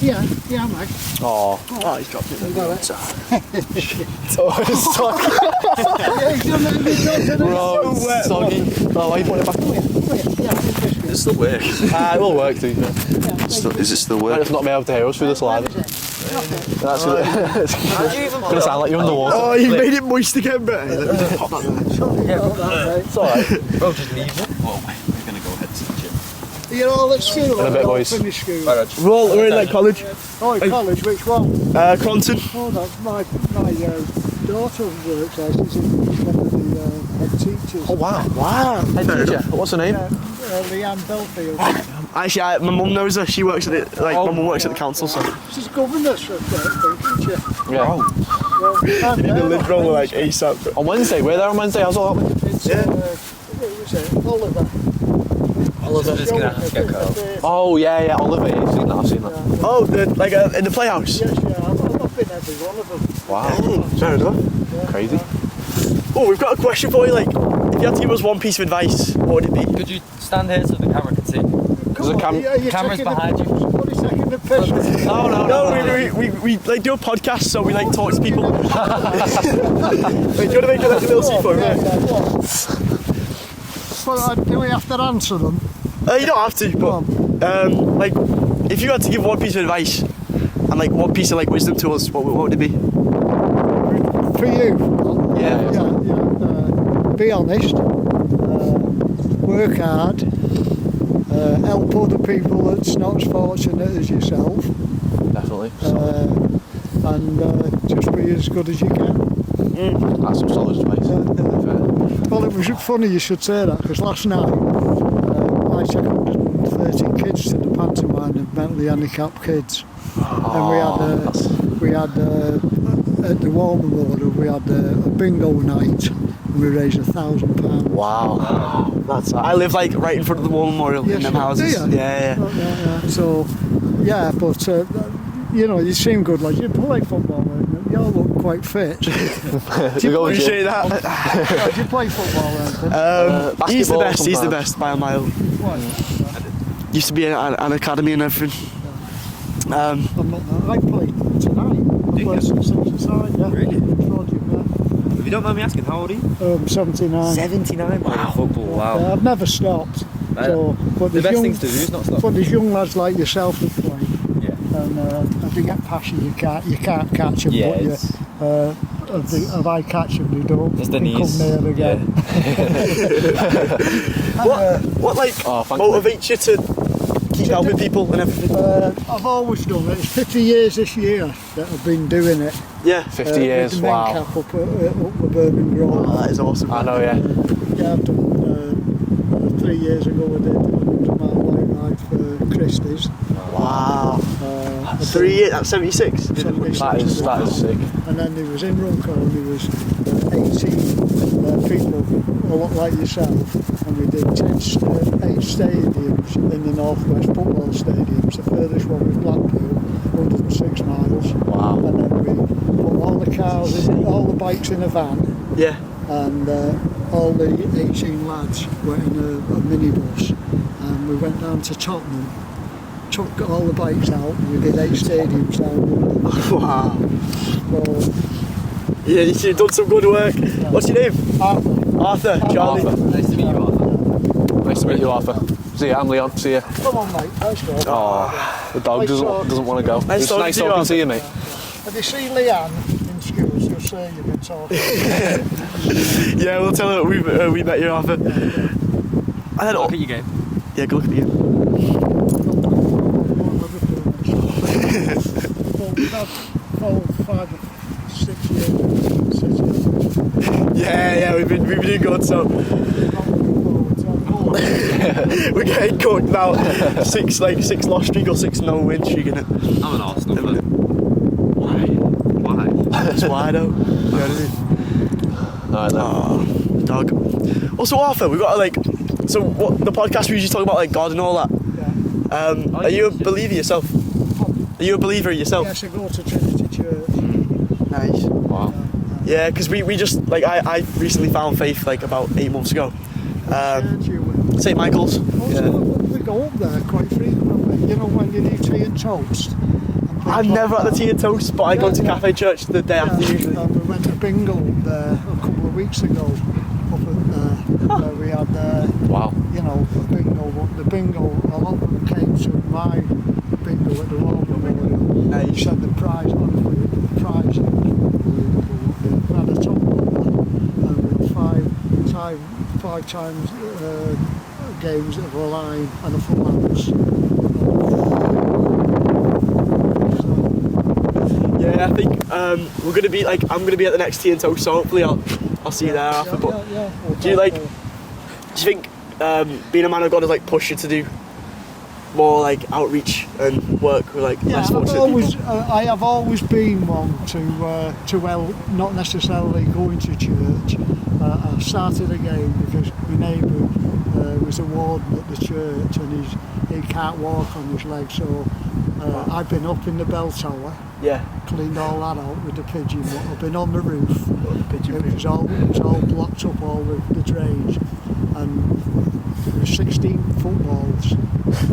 Yeah, Mike. Oh. Oh, he's dropped it. You got it. Oh, it's soggy. Yeah, he's done it. He's done it. Bro, it's soggy. Oh, why you put it back? Yeah, biscuit. Does it still work? It will work, to be fair. Is it still Might work? just not be able to hear us through the saliva. That's it. It's gonna sound like you're underwater. Oh, you made it moist again, bro. Hey, let me just pop that there. It's alright. Bro, just leave it. Well, we're going to go ahead to the gym. You're all at school. In a bit, or boys. Finish school. We're in like college. Oh, in college. Which one? Cronton. Oh, that's my daughter works there. She's in one of the head teachers. Oh wow. Wow. Head teacher. What's her name? Leanne Belfield. Actually, my mum knows her. She works at the my mum works at the council, so. She's governess for isn't she? Yeah. Well, You need a lid roller like ASAP. On Wednesday. We're there on Wednesday. How's all happening? It's, what was it? Oliver. Just gonna have to get cut off. Oh yeah. Oliver. Yeah, I've seen that. Oh, like in the Playhouse. Yes, yeah, I've been every one of them. Wow. Fair enough. Crazy. Oh, we've got a question for you. Like, if you had to give us one piece of advice, what would it be? Could you stand here so the camera can see? There's a camera's behind you. What is taking the piss? No, we like do a podcast, so we like talk to people. Wait, do you want to make a little C for it? Well, do we have to answer them? You don't have to, but like, if you had to give one piece of advice and like one piece of like wisdom to us, what would it be? For you? Yeah. Be honest. Work hard. Help other people that's not as fortunate as yourself. Definitely. And just be as good as you can. That's some solid advice. Well, it was funny you should say that, because last night I took 130 kids to the pantomime of mentally handicapped kids. And we had at the War Memorial, we had a bingo night, and we raised £1,000. Wow. I live like right in front of the War Memorial in them houses. Do you? Yeah. So, yeah, but you know, you seem good. Like you play football, and you all look quite fit. Do you appreciate that? Do you play football? He's the best. Sometimes. He's the best by a mile. Used to be in an academy and everything. I played tonight. I played some six-a-side, yeah. Really? If you don't mind me asking, how old are you? 79. 79 playing football, wow. I've never stopped. So, but The best young, thing to do is not stop. But there's young lads like yourself that play. Yeah. And if they get past you can't catch them. Yeah, But it's- if I catch them, they don't. Just the they knees. come near again. What like motivates you to keep helping people and everything? I've always done it. It's 50 years this year that I've been doing it. Yeah. 50 years. With the Wow. men cap up the Birmingham Grove. Oh, that is awesome. I know. Yeah. Yeah, I've done 3 years ago. I did a 100-mile bike ride for Christie's. Wow. 3 years. That's 76. That is sick. And then there was in Runcorn, there was 18 people a lot like yourself, and we did 8 stadiums in the Northwest football stadiums. The furthest one was Blackpool, 106 miles. Wow. And then we put all the cars, all the bikes in a van, Yeah. and all the 18 lads were in a minibus, and we went down to Tottenham, took all the bikes out, and we did 8 stadiums down. Wow. So, Yeah, you've done some good work. What's your name? Arthur. Charlie. Arthur. Nice to meet you, Arthur. Nice to meet you, Arthur. See ya. I'm Leon. See ya. come on, mate, let's go. Oh, the dog doesn't want to go. Nice It's talking nice to you, talking to Arthur. you, mate. Have you seen Leanne in schools? You'll say you've been talking. Yeah, we'll tell her we met you, Arthur. And then, Look at your game. yeah, good look at you. We've had 5 or 6 years. Yeah, we've been doing good. So we're getting cooked now. 6 loss streak or 6-0 win streak, innit? I'm an Arsenal fan. Why? It's wide out. Alright then. Oh, dog. Also, Arthur, we've got so what the podcast we usually talk about like God and all that. Are you a believer yourself? Are you a believer yourself? Yes, I go to Trinity Church. Nice. Wow. Yeah, because we just I recently found faith like about 8 months ago. St. Michael's. We go up there quite frequently. You know, when you need tea and toast. I'm never at the tea and toast, but I go to Cafe Church the day after usually. And we went to bingo there a couple of weeks ago. Up at where we had Wow. you know, the bingo, a lot of them came to my bingo at the War Memorial. Nice. You said the prize, honestly, the prize was unbelievable. We had a top with 5 times games of a line and a full house. Yeah, I think we're gonna be I'm gonna be at the next tea and toast, so hopefully I'll I'll see you there after. But We'll do you talk like? more. Do you think being a man of God has like pushed you to do more like outreach and work with like less fortunate people? I have always been one to help, not necessarily going to church. I started again because my neighbour was a warden at the church and he can't walk on his legs, so I've been up in the bell tower. Yeah. Cleaned all that out with the pigeon. I've been on the roof. It was all blocked up, all the drains, and there were 16 footballs in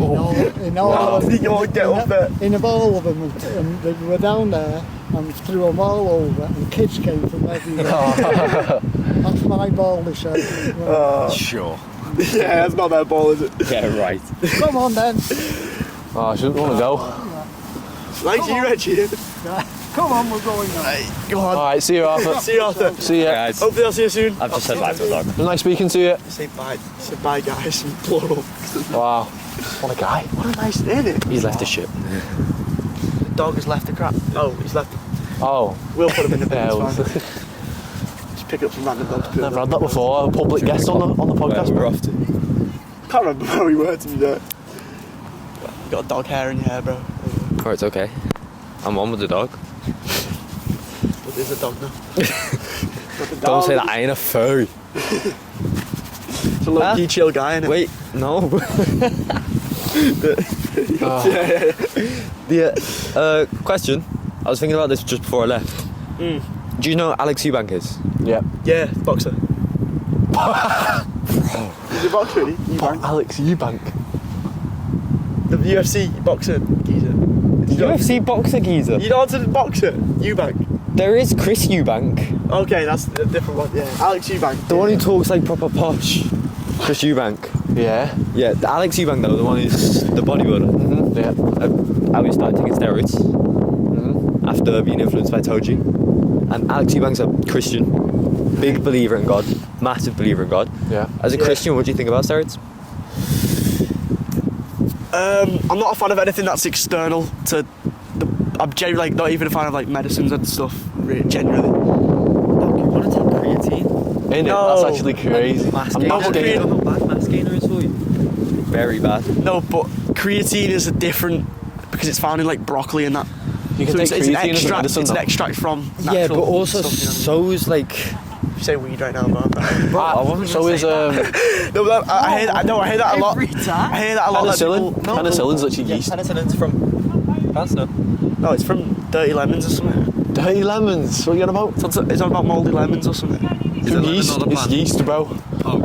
all of them. You won't get up there. In all of them, and they were down there and threw them all over, and kids came from everywhere. That's my ball, they said. Sure. Yeah, that's not their ball, is it? Yeah, right. Come on then. Oh, I shouldn't want to go. Like you, Reggie. Come on, we're going now. Go on. Alright, see you, Arthur. See you, Arthur. See ya. Guys, Hopefully I'll see you soon. I've just said bye to a dog. It was nice speaking to you. Say bye. Say bye, guys. And plural. Wow. What a guy. What a nice day, isn't it? He's left the ship. The dog has left the crap. Oh, he's left. Oh. We'll put him in the bin. Yeah, It's fine. Just pick up some random dogs. Never had that before. A public guest on the podcast. We're off to. Can't remember where we were to be there. You got dog hair in your hair, bro. Oh, it's okay. I'm on with the dog. But there's a dog now. Don't say that, I ain't a furry. It's a low-key chill guy, innit? Wait, no. The question, I was thinking about this just before I left. Do you know who Alex Eubank is? Yeah. Yeah, boxer. He's a boxer, really. Eubank. Alex Eubank. The UFC boxer geezer. UFC boxer geezer. You know what's a boxer? Eubank. There is Chris Eubank. Okay, that's a different one, yeah. Alex Eubank. The one who talks like proper posh. Chris Eubank. Yeah. Yeah, the Alex Eubank though, the one who's the bodybuilder. Yeah. How he started taking steroids after being influenced by Toji. And Alex Eubank's a Christian, big believer in God, massive believer in God. Yeah. As a Christian, what do you think about steroids? I'm not a fan of anything that's external to I'm generally like not even a fan of like medicines and stuff, generally. You want to take creatine? Ain't it? No. That's actually crazy. Mass I'm not gainer. gainer. scared. How bad mass gainer is for you? Very bad. No, but creatine is a different because it's found in like broccoli and that. You can So take it's an creatine as a extract. medicine. It's an though. extract from natural Yeah, but also stuff, you know what so's like. I mean? You say weed right now, but So is no, but I hear that. No, I hear that a lot. Every time. I hear that a lot. penicillin. Like people, Penicillin's literally yeast. Penicillin's from plants, no? no, it's from dirty lemons or something. Dirty lemons. What are you on about? It's on about mouldy lemons or something. It's from yeast. It's yeast, bro. No,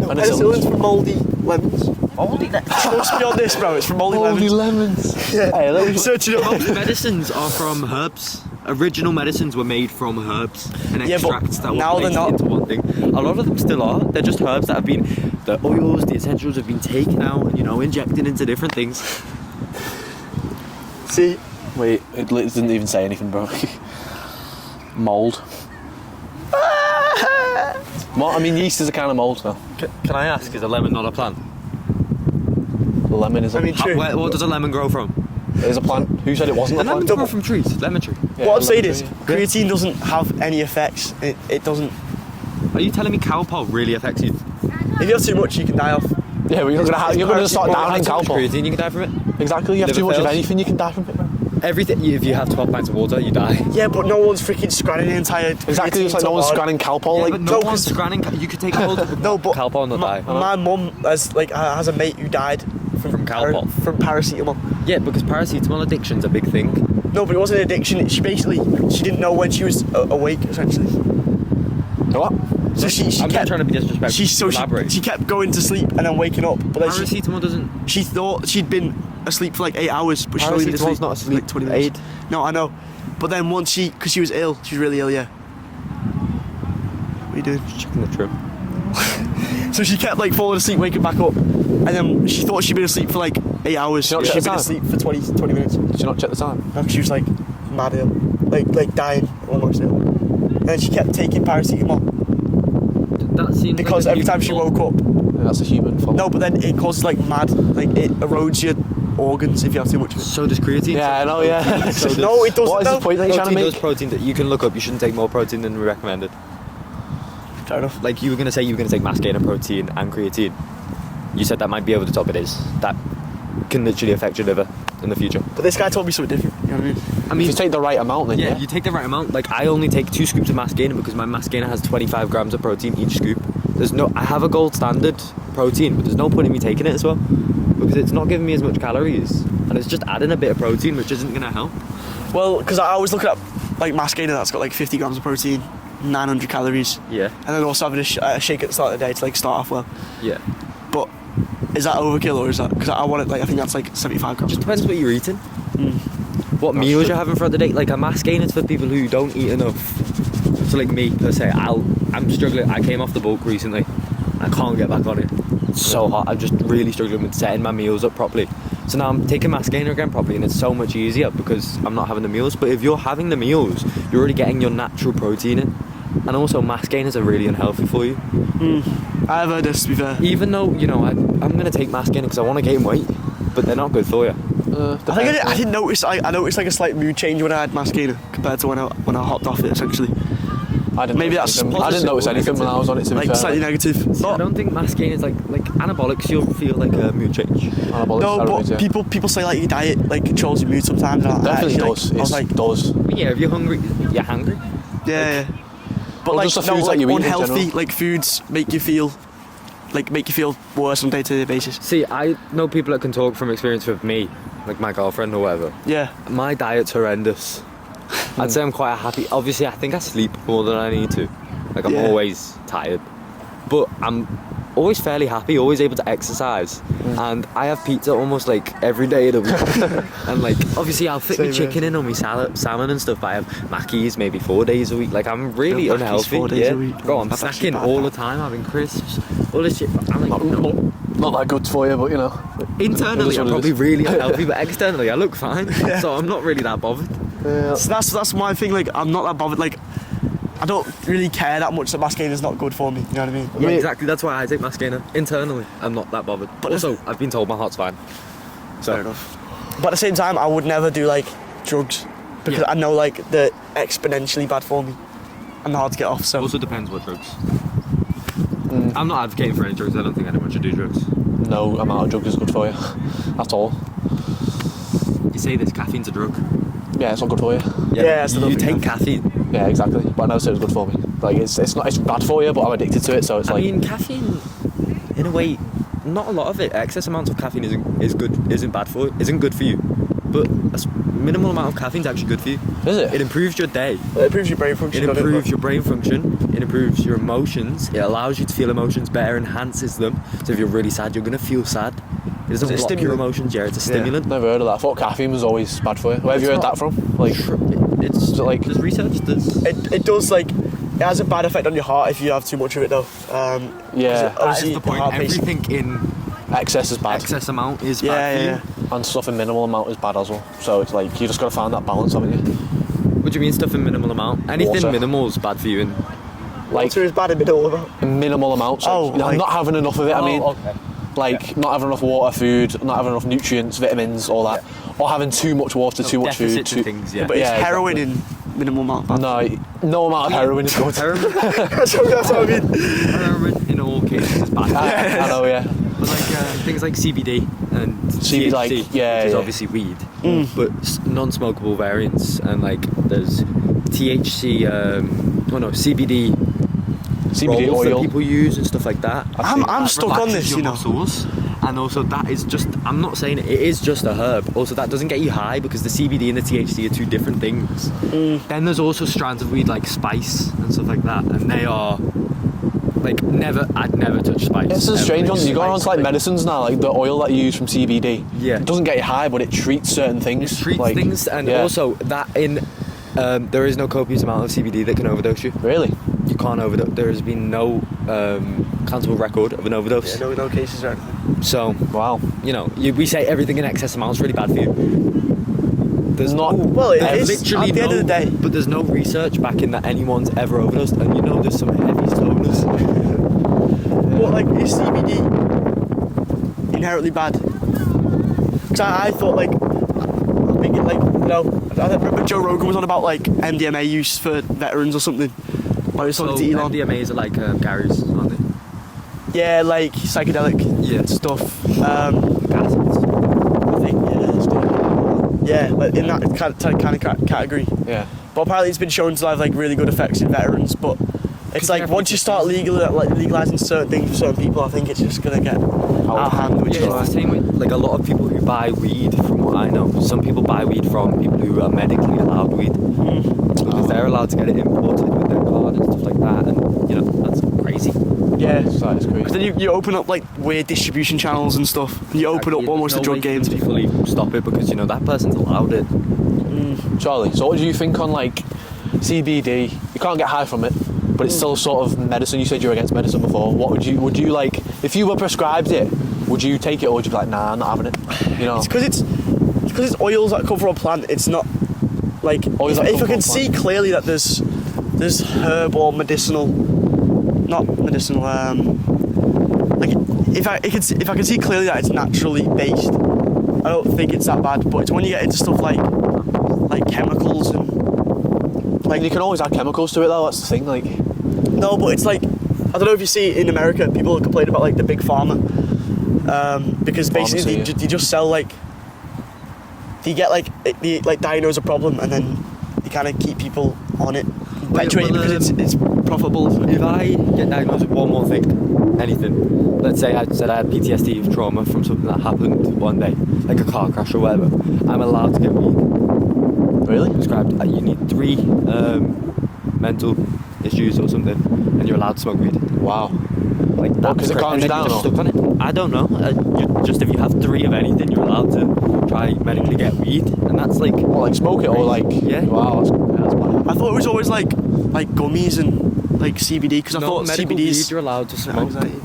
Penicillin's penicillin's from mouldy lemons. Moldy. Trust me on this, bro. It's from mouldy Moldy lemons. lemons. Yeah. Hey, let me Search it up. Medicines are from herbs. Original medicines were made from herbs and Yeah, but extracts that now were they're placed not. into one thing. A lot of them still are. They're just herbs that have been, the oils, the essentials have been taken out and, injected into different things. See, Wait, it didn't even say anything, bro. Mold. What? I mean, yeast is a kind of mold, though. Can I ask, is a lemon not a plant? The lemon is a, I mean, true. What does a lemon grow from? it is a plant. Who said it wasn't a plant? Lemons grow from trees. Lemon tree. Yeah, what I'm the saying lemon is, tree. creatine doesn't have any effects. It doesn't. Are you telling me cow pole really affects you? If you have too much, you can die off. Yeah, but you're gonna start downing cow pole. Creatine, you can die from it. Exactly. You have Liver too much of fails. anything, you can die from it. Everything. If you have 12 pints of water, you die. Yeah, but no one's freaking scanning the entire. Exactly. It's like no one's scanning cow pole. Yeah, Like, but no, no 'cause- one's scanning. You could take a hold of No, but cow pole and not die. my mum has a mate who died From Calpol. from paracetamol. Yeah, because paracetamol addiction's a big thing. No, but it wasn't an addiction. She didn't know when she was awake, essentially. what? So she I'm not kept trying to be disrespectful. Elaborate. she kept going to sleep and then waking up. But then Paracetamol doesn't. she thut she'd been asleep for like 8 hours, but she'd only been asleep Paracetamol's not a for sleep like 20 minutes. aid. No, I know. But then once because she was ill, she was really ill, yeah. What are you doing? Checking the trim. So she kept like falling asleep, waking back up, and then she thought she'd been asleep for like 8 hours. She not She'd check been the asleep for 20 minutes. Did you not check the time? No, she was like mad ill, like dying, almost ill. And then she kept taking paracetamol That seems because like a every time she human woke up, Yeah, that's a human fault. no, but then it causes like mad, like it erodes your organs if you have too much of it. So does creatine. Yeah, I know, yeah. So does- No, it doesn't. What is the point that you're trying to Protein make? does protein that you can look up. You shouldn't take more protein than recommended. Fair enough. Like you were gonna say you were gonna take mass gainer protein and creatine. You said that might be over the top. It is. That can literally affect your liver in the future. But this guy told me something different. You know what I mean? If you take the right amount, then Yeah, you take the right amount. Like I only take 2 scoops of mass gainer because my mass gainer has 25 grams of protein each scoop. I have a gold standard protein, but there's no point in me taking it as well because it's not giving me as much calories and it's just adding a bit of protein, which isn't gonna help. Well, because I always look at like mass gainer that's got like 50 grams of protein, 900 calories. Yeah. And then also having a shake at the start of the day to like start off well. Yeah. But is that overkill or is that because I want it like I think that's like 75 grams. Just depends what you're eating. What meals you're having throughout the day. Like a mass gainer is for people who don't eat enough. So like me per se, I'm struggling. I came off the bulk recently. I can't get back on it. It's so hot. I'm just really struggling with setting my meals up properly. So now I'm taking mass gainer again properly, and it's so much easier because I'm not having the meals. But if you're having the meals, you're already getting your natural protein in. And also mass gainers are really unhealthy for you. I have heard this to be fair. Even though, you know, I'm going to take mass gainer because I want to gain weight, but they're not good for you. I didn't notice. I noticed like a slight mood change when I had mass gainer compared to when I hopped off it. Essentially, I didn't notice anything when I was on it. To be like fair. slightly negative. I don't think mass gain is like anabolics. You'll feel like a mood change. Anabolic No, steroids, but yeah. people say like your diet like controls your mood sometimes. And Definitely I does. I was like, It does. Yeah, if you're hungry, you're hungry. yeah. But Well, like, just the no, foods that like you eat in unhealthy general. like foods make you feel worse on a day-to-day basis. See, I know people that can talk from experience with me, like my girlfriend or whatever. Yeah. My diet's horrendous. I'd say I'm quite happy. Obviously, I think I sleep more than I need to. Like, I'm Yeah. always tired. But I'm always fairly happy, always able to exercise. And I have pizza almost like every day of the week. And like, obviously, I'll fit my Same chicken in on my salmon and stuff, but I have Mackies maybe 4 days a week. Like, I'm really You have Mackies unhealthy. 4 days a week? Bro, I'm That's actually snacking bad, all that. the time, having crisps, all this shit. But I'm like, no. Not that good for you, but you know. Internally, I'm what it probably is. really unhealthy, but externally, I look fine. So I'm not really that bothered. So that's my thing. Like, I'm not that bothered. Like, I don't really care that much that mass gainer is not good for me. You know what I mean? Yeah, exactly. That's why I take mass gainer. Internally, I'm not that bothered. But also, I've been told my heart's fine. So. Fair enough. But at the same time, I would never do like drugs because I know like they're exponentially bad for me and they're hard to get off. So Also depends what drugs. I'm not advocating for any drugs. I don't think anyone should do drugs. No amount of drug is good for you at all. You say this, caffeine's a drug. Yeah, it's not good for you. Yeah, it's you another take thing. caffeine. Yeah, exactly. But I never said it was good for me. Like it's bad for you, but I'm addicted to it, so it's I like. mean, caffeine, in a way, not a lot of it. Excess amounts of caffeine isn't good for you. But a minimal amount of caffeine's actually good for you. Is it? It improves your day. It improves your brain function. It doesn't improves your brain function. It improves your emotions. It allows you to feel emotions better, enhances them. So if you're really sad, you're gonna feel sad. It doesn't Is it a block your stimulant? emotions. Yeah, it's a stimulant. Never heard of that. I thought caffeine was always bad for you. Where have you heard that from? Like, It's like- there's research. It does like it has a bad effect on your heart if you have too much of it though. yeah, Obviously, the point. heart pace- Everything in excess is bad, excess amount is Yeah, bad for yeah, you. and stuff in minimal amount is bad as well. So it's like you just gotta find that balance, haven't you? What do you mean stuff in minimal amount? Anything Water. minimal is bad for you. And Like Water is bad in middle of it. minimal amounts. Like, Oh, you know, like- not having enough of it. I mean, okay. like not having enough water, food, not having enough nutrients, vitamins, all that, or having too much water, too much food. Deficits and things. Yeah. But it's Yeah, heroin in minimal amount. Bad. No amount of heroin is good. Heroin, that's what I mean. heroin in all cases is bad. I know, yeah. But like things like CBD and CBD, THC, like, yeah, which is yeah. obviously weed, but non-smokable variants, and like there's THC, CBD CBD rolls that oil. people use and stuff like that. I'm That stuck on relaxes this, your you know. muscles. And also that is just, I'm not saying it is just a herb. Also that doesn't get you high because the CBD and the THC are two different things. Then there's also strands of weed like spice and stuff like that, and they are like I'd never touch spice. It's a ever. strange one. You go on Spice, to like medicines now, like the oil that you use from CBD. Yeah. It doesn't get you high, but it treats certain things. It treats like, things, and yeah. also that there is no copious amount of CBD that can overdose you. Really? You can't overdose. There has been no countable record of an overdose. Yeah, no cases or anything. So, Wow. you know, we say everything in excess amount is really bad for you. There's Not- Well, it there's is. literally At the end of the day. but there's no research backing that anyone's ever overdosed, and you know there's some heavy stoners. But like, is CBD inherently bad? Because I thought like, I think I remember Joe Rogan was on about like MDMA use for veterans or something. I was talking So to Elon. MDMAs are like Gary's, aren't they? Yeah, like psychedelic Yeah. stuff. Acids. I think yeah, like in that kind of category. Yeah. But apparently it's been shown to have like really good effects in veterans. But it's like once you start legalizing certain things for certain people, I think it's just gonna get out of hand. Which Yeah, is it's the same way. Like a lot of people who buy weed, from what I know, some people buy weed from people who are medically allowed weed because they're allowed to get it imported with their card and stuff like that, and you know that's crazy. yeah. That is crazy. Because then you open up like weird distribution channels and stuff. You open up almost a drug game. to fully stop it because you know that person's allowed it. Charlie, so what do you think on like CBD? You can't get high from it, but it's still sort of medicine. You said you were against medicine before. What would you like if you were prescribed it? Would you take it or would you be like, nah, I'm not having it? You know, It's because it's oils that come from a plant. It's not like Oils that if come I from can a see plant. clearly that there's herb or medicinal, not medicinal. Like if I can see clearly that it's naturally based, I don't think it's that bad. But it's when you get into stuff like chemicals and like you can always add chemicals to it though. That's the thing. Like, no, but it's like I don't know if you see in America people complain about like the big pharma, because basically Pharmacy, they just sell like they get like they like diagnose a problem and then they kind of keep people on it, perpetuate it because it's profitable. If I get diagnosed with one more thing, anything, let's say I said I had PTSD of trauma from something that happened one day, like a car crash or whatever, I'm allowed to get weed. really? Prescribed. You need 3 mental issues or something, and you're allowed to smoke weed. Wow. Like that, because it calms you down, just or? stuck on it. I don't know. Just if you have 3 of anything, you're allowed to try medically get weed, and that's like. Or like smoke it or like. Yeah. Wow. That's bad. I thought it was always like gummies and like CBD because I thought medical CBD's weed you're allowed to smoke. anxiety.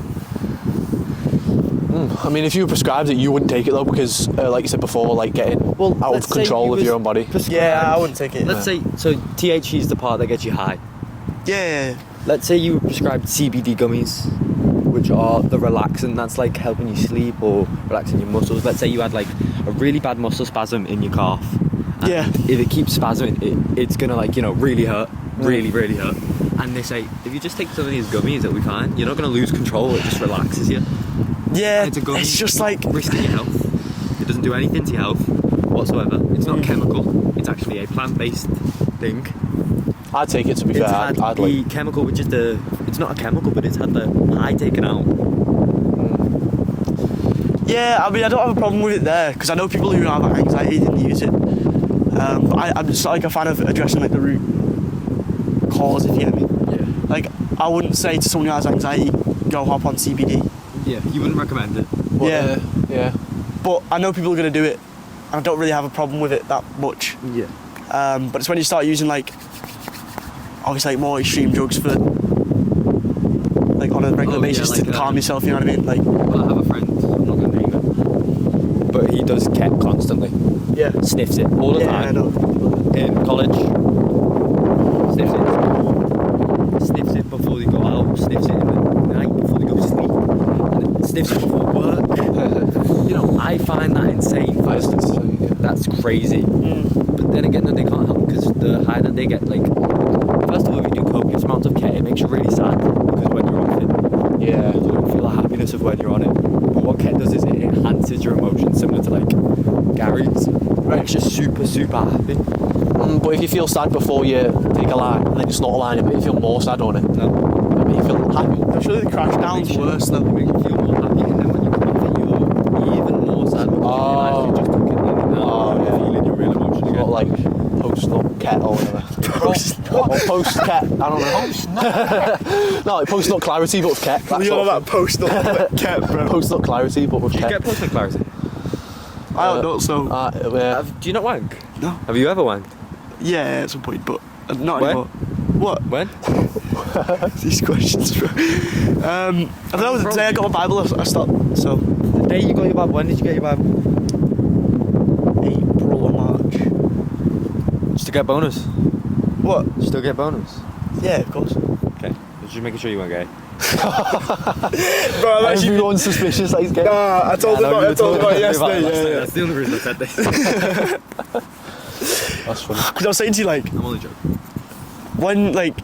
I mean, if you were prescribed it, you wouldn't take it though because, like you said before, like getting out let's of say control you of was your own body. Yeah, I wouldn't take it. Let's say so. THC is the part that gets you high. Yeah. Let's say you were prescribed CBD gummies, which are the relaxant that's like helping you sleep or relaxing your muscles. Let's say you had like a really bad muscle spasm in your calf. And Yeah. If it keeps spasming, it's gonna like really hurt, really hurt. And they say if you just take some of these gummies, it'll be fine. You're not gonna lose control. It just relaxes you. Yeah. And it's a gummy. It's just like risking your health. It doesn't do anything to your health whatsoever. It's not chemical. It's actually a plant-based thing. I'd take it to be It's fair. had I'd the like. chemical, which is it's not a chemical, but it's had the high taken out. yeah. I mean, I don't have a problem with it there because I know people who have anxiety and use it. But I'm just like a fan of addressing like the root cause, if you get me. Yeah. Like I wouldn't say to someone who has anxiety, go hop on CBD. Yeah, you wouldn't recommend it. But, yeah. Yeah. But I know people are going to do it, and I don't really have a problem with it that much. Yeah. But it's when you start using like, obviously like more extreme drugs for, like on a regular basis like, to calm yourself. You know what I mean? Like, Well, I have a friend, I'm not going to name him, but he does ket constantly. yeah, Sniffs it all the yeah, I time. know. In college, sniffs it. Sniffs it before they go out, sniffs it in the night before they go to sleep, and then sniffs it before work. You know, I find that insane. That's crazy. But then again, they can't help because the high that they get, like, first of all, if you do copious amounts of ket, it makes you really sad because when you're off it, Yeah. you don't feel the happiness of when you're on it. But what ket does is it enhances your emotions, similar to like Gary's. Right. Makes you super happy. But if you feel sad before you take a line and then you snort a line, it makes you feel more sad on it. No. I mean, you feel happy. Actually, the crash down's worse It though. makes you feel more happy, and then when you come off it, you're even more sad because you realise you just took it in and now Oh, you're yeah. feeling your real emotion again. Not like post-nut ket or whatever. Or post-ket, I don't know. No, like post-nut clarity but with ket. You know that post-nut ket, bro. Post-nut clarity but with Do you ket. get post-nut clarity? I don't know. So Yeah. Do you not wank? no. Have you ever wanked? Yeah, at some point, but not When? anymore. What? When? These questions, bro. I don't know. The day I got my Bible, I stopped. So The day you got your Bible, when did you get your Bible? April or March. Just to get bonus. What? You still get bonus? Yeah, of course. Okay. Just making sure you weren't gay. Bro, Everyone's suspicious that he's gay. Nah, I told him about it yesterday. Yeah. That's the only reason I said this. That's funny. Because I was saying to you, like, I'm only joking. when, like,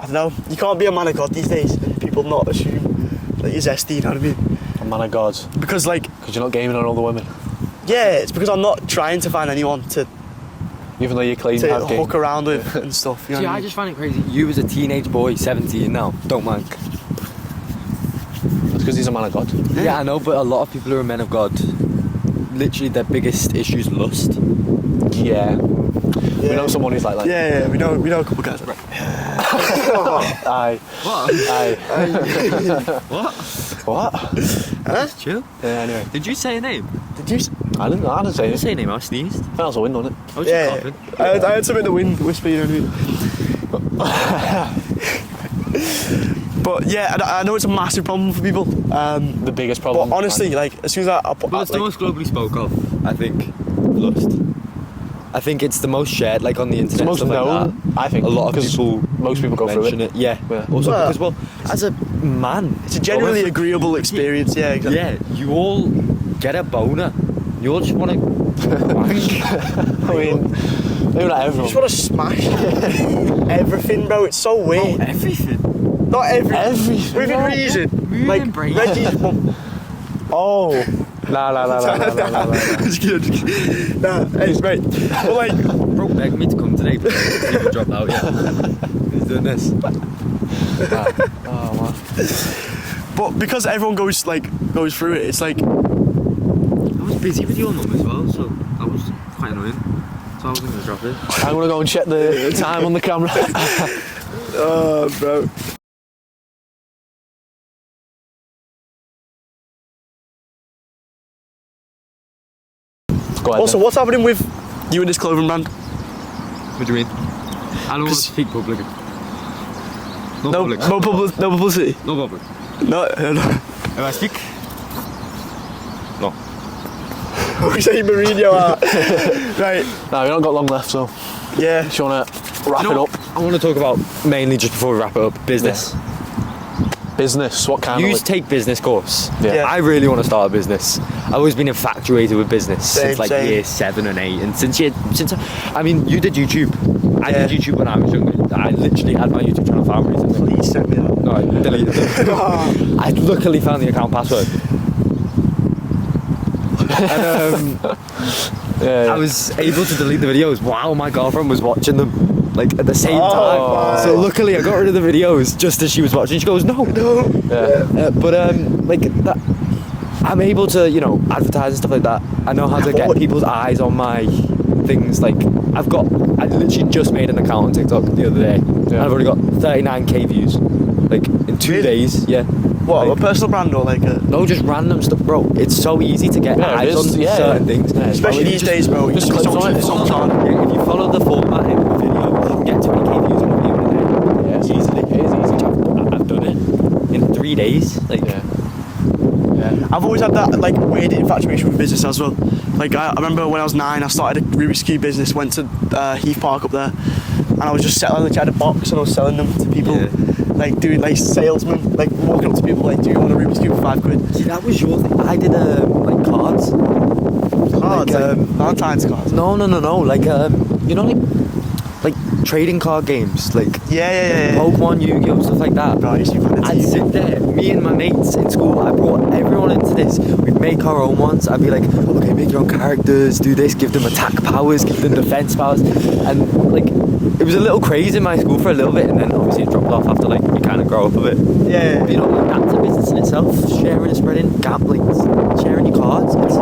I don't know. You can't be a man of God these days and people not assume that you're zesty, you know what I mean? A man of God. Because like... Because you're not gaming on other women. Yeah, it's because I'm not trying to find anyone to... Even though you claim to have hook around with and stuff. You know See, what I I mean? just find it crazy. You as a teenage boy, 17 now, don't mind. That's because he's a man of God. Yeah, I know, but a lot of people who are men of God, literally their biggest issue is lust. Yeah. We know someone who's like that. Yeah, we know a couple guys. Right. Aye. What? Aye. What? What? That's chill. Yeah, anyway. Did you say a name? Did you? I didn't say I didn't anything. say a name, I sneezed. That was a wind, wasn't it? I was just coughing. I heard something in the wind whisper, you know what I mean? But yeah, I know it's a massive problem for people. The biggest problem. But honestly, like as soon as I put, But it's the most globally spoke of, I think. Lust. I think it's the most shared, like on the internet. It's the most stuff known, like that. I think. A lot of 'cause people most people go through mention it. Yeah. Yeah. Also, Well, because well, as a man, it's a generally agreeable experience. Yeah, exactly. yeah, you all get a boner. You all just want to. I mean, maybe not You everyone. just want to smash everything, bro. It's so weird. Everything. Not Everything. Within No. reason. Within Like brain. Reggie's mum. Oh. Nah. Just kidding. Nah, it's great. But like, Bro begged me to come today, but he never dropped out yet. He's doing this. Oh, man. but because everyone goes through it, it's like I was busy with your mum as well, so that was quite annoying. So I wasn't going to drop it. I'm going to go and check the time on the camera. oh, bro. Go ahead. Also, what's happening with you and this clothing brand? What do you mean? I don't want to speak publicly. No public. No publicity. No public. No. If I speak? No. We say Mourinho out. Right. No, we've not got long left, so Yeah. if you want to wrap it up. I want to talk about, mainly just before we wrap it up, business. Business, what kind You of... used to take business course. Yeah. I really want to start a business. I've always been infatuated with business since like Same. year 7 and 8. And since I mean, you did YouTube. I Yeah. did YouTube when I was younger. I literally had my YouTube channel for some reason. Please send me that. No, I deleted it. I luckily found the account password. And Yeah. I was able to delete the videos while my girlfriend was watching them. Like at the same Oh, time. my. So luckily I got rid of the videos just as she was watching. She goes, no. Yeah. But like that, I'm able to, advertise and stuff like that. I know how to get people's eyes on my things. Like I literally just made an account on TikTok the other day. And I've already got 39k views. Like in 2 Really? days. Yeah. What, Like, a personal brand or like a... no, just random stuff, bro. It's so easy to get Yeah, it eyes is. on Yeah, certain yeah. things. Yeah, Especially these days, bro. Just It's click so- on it. it's so hard. Yeah, if you follow the format in the video, you can get 20k views on a video in a day. Yeah, it's easy. It is easy. I've done it in 3 days. Like, Yeah. I've always had that like weird infatuation with business as well. Like I remember when I was 9, I started a Rubik's Cube business, went to Heath Park up there, and I was just selling, like I had a box and I was selling them to people, like doing like salesmen, like walking up to people like, do you want a Rubik's Cube for £5? see, that was your thing. I did like cards. Cards, Like, Valentine's cards. No. Like like trading card games, like Yeah. Pokemon, Yu-Gi-Oh, stuff like that. Bro, I used to be fan of I'd TV. sit there, me and my mates in school, I brought everyone into this. We'd make our own ones. I'd be like, okay, make your own characters, do this, give them attack powers, give them defense powers. And like, it was a little crazy in my school for a little bit, and then obviously it dropped off after like you kind of grow up a bit. Yeah. You know, like, that's a business in itself. Sharing and spreading, gambling, sharing your cards. I was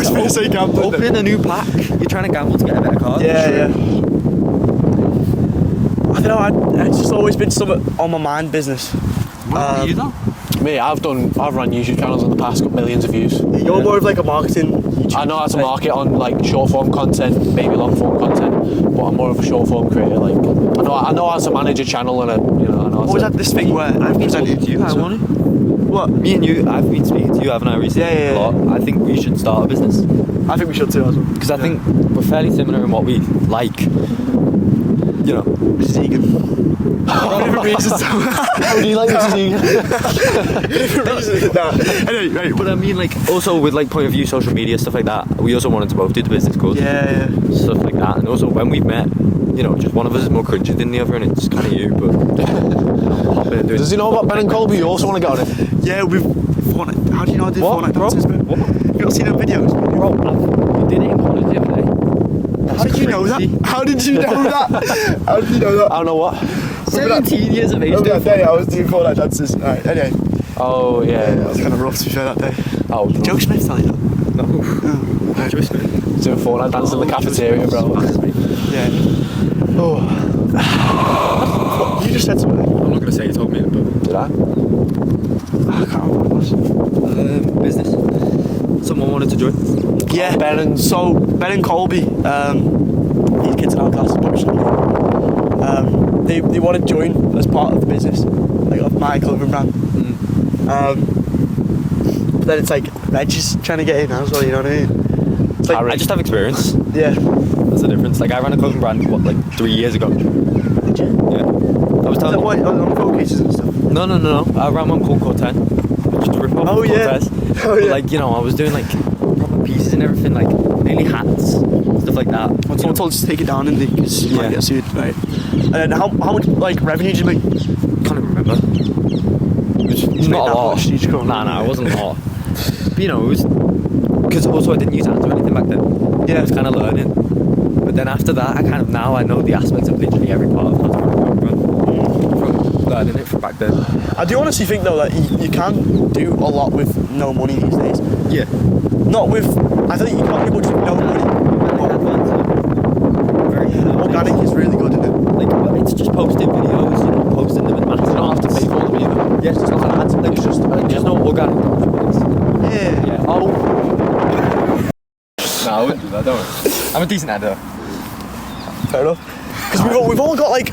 going to say gambling. Opening a new pack, you're trying to gamble to get a better card. Yeah. I don't know, it's just always been something on my mind, business. What about you though? Me, I've run YouTube channels in the past, got millions of views. You're more of like a marketing YouTube. I know how to market on like short form content, maybe long form content, but I'm more of a short form creator. Like I know how to manage a channel and I know how Always to. had this thing where I've presented to you, I want it. What? Me and you, I've been speaking to you, haven't I, recently? Yeah. A lot. I think we should start a business. I think we should too as well. Because I think we're fairly similar in what we like. You know. Mrs. Egan. Different reasons. How would you like to see? Different reasons. Anyway, right. But I mean, like, also with like point of view, social media, stuff like that. We also wanted to both do the business course. Yeah. Stuff like that, and also when we've met, you know, just one of us is more crunchy than the other, and it's kind of you. But hop in and do it. Does he know about Ben and Colby? You also want to get on it? Yeah, we've. How do you know I did Fortnite dances, bro? What? You not seen them videos? Bro, we did it in college the other day. How did you know that? How did you know that? How did you know that? I don't know what. 17 years of age. Remember that day I was doing Fortnite dances. Alright, anyway. Oh yeah. That was kind of rough to be fair that day. Oh, Did Joe Smith tell you that? No. Joe Smith. doing Fortnite dance in the cafeteria, bro. Yeah. Oh. You just said something. I'm not going to say you told me, but... Did I? I can't remember what it was. Business. Someone wanted to join. Yeah, Ben and Colby, these kids in our class, they want to join as part of the business, like of my clothing brand. But then it's like Reg is trying to get in as well, you know what I mean? It's like, I just have experience. yeah. That's the difference. Like, I ran a clothing brand, what, like 3 years ago? Did you? Yeah. I was Is that telling... what, on phone cases and stuff? No. I ran one called Cortez. Just to rip off Oh, yeah. Cortez. Oh, yeah. But, like, you know, I was doing, like, proper pieces and everything, like, mainly hats, stuff like that. When someone told us to take it down, and because you might get sued, right? And then how much like revenue did you make? Can't even remember. It was not a lot. Nah, it wasn't a lot. But, you know, it was... Because also I didn't use ads or anything back then. Yeah. I was kind of learning. But then after that, I know the aspects of literally every part of how to run a clothing brand. From learning it from back then. I do honestly think though that you can do a lot with no money these days. Yeah. Not with, I don't think you can't do much with no money. Organic is really good, isn't it? Like, well, it's just posting videos, you know, posting them in maths. You don't have to pay for them either. Yes, it's not an ad. Like, it's just no organic. Yeah. Yeah. Oh. No, I wouldn't do that, don't I? I'm a decent adder. Fair enough. Because we've all got like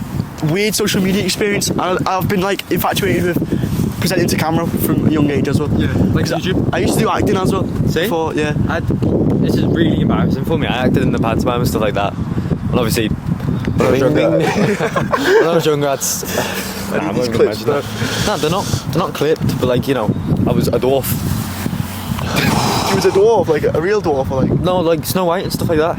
weird social media experience. I've been like infatuated with presenting to camera from a young age as well. Yeah, like YouTube. I used to do acting as well. See? Before, yeah. This is really embarrassing for me. I acted in the pantomime and stuff like that. And obviously, when I was younger, I'm not even mention that. No, they're not clipped, but like, you know, I was a dwarf. You was a dwarf, like a real dwarf, or like? No, like Snow White and stuff like that.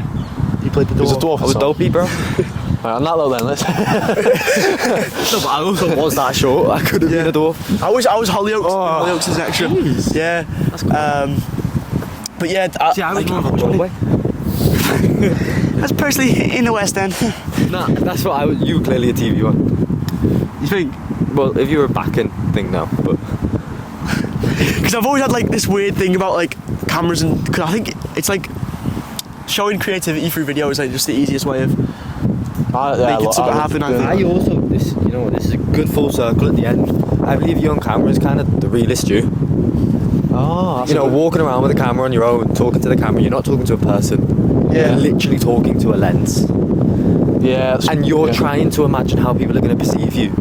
You played the dwarf. He was a dwarf. I was dopey, bro. Right, on that though then, let's... No, but I also was that short. I could have been a dwarf. I was Hollyoaks. Hollyoaks is an extra. Jeez. Yeah. That's cool. But yeah, See, I was more on Broadway. That's personally in the West End. Nah, that's what you were clearly a TV one. You think? Well, if you were a backing thing, no, but... Because I've always had like this weird thing about like cameras, and because I think it's like showing creativity through video is like just the easiest way of making something happen. I think. I also, this is a good full circle at the end. I believe you on camera is kind of the realist you. Oh, You know, walking around with a camera on your own, talking to the camera, you're not talking to a person. Yeah. You're literally talking to a lens. Yeah. And you're trying to imagine how people are going to perceive you.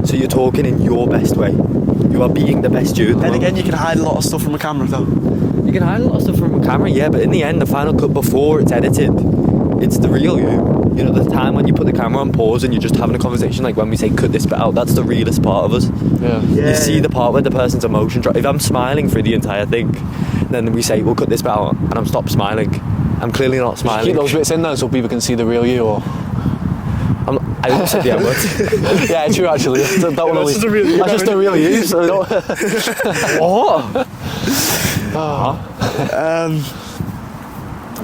So you're talking in your best way. You are being the best you. Then again, you can hide a lot of stuff from a camera though. You can hide a lot of stuff from a camera, yeah, but in the end, the final cut before it's edited, it's the real you. You know, the time when you put the camera on pause and you're just having a conversation, like when we say cut this bit out, that's the realest part of us. Yeah. You see the part where the person's emotion drop. If I'm smiling through the entire thing, then we say, we'll cut this bit out, and I'm stopped smiling. I'm clearly not smiling. Keep those bits in there so people can see the real you, or... I almost said the M-word. Yeah, true actually. That one That's just a real you. That's just a real you, so don't... What?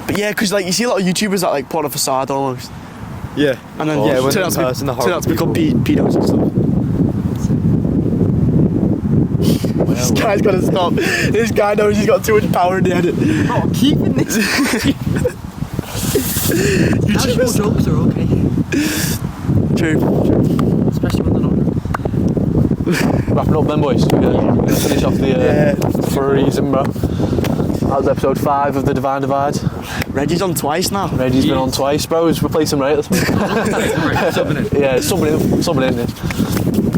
But yeah, because like you see a lot of YouTubers that like put on a facade almost, Yeah. and then Yeah, when turn in out person, the to become horrible pedos and stuff. This guy's gotta stop. This guy knows he's got too much power in the edit. Oh, I'm keeping this. YouTubers. jokes are okay. True. Especially when they're not. Wrapping up then, boys. We're gonna finish off the for a reason, bro. That was episode 5 of the Divine Divide. Reggie's on twice now. Reggie's been on twice, bro. He's replacing Ray. That's me. Yeah, subbing in this.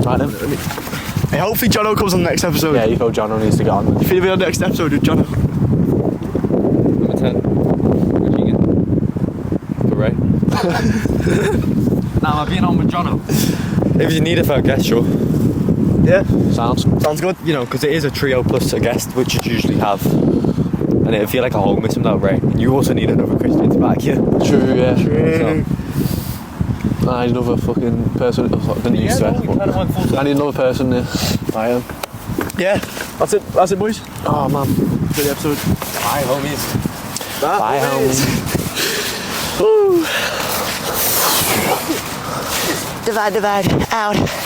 Right then. Hey, hopefully Jono comes on the next episode. Yeah, you thought Jono needs to get on. You feel he'll be on the next episode with Jono? Number 10. What do you get? For Ray? Nah, I'm being on with Jono. If you need it for a guest, sure. Yeah, Sounds good. You know, because it is a trio plus a guest, which you usually have. And it'd feel like a home with some that way. And you also need another Christian to back you. true, yeah. True. So, I need another fucking person. Didn't used to it, but I need another person. Yeah. Yeah, that's it. That's it, boys. Oh man. For the episode. Bye, homies. Bye, homies. Divide, out.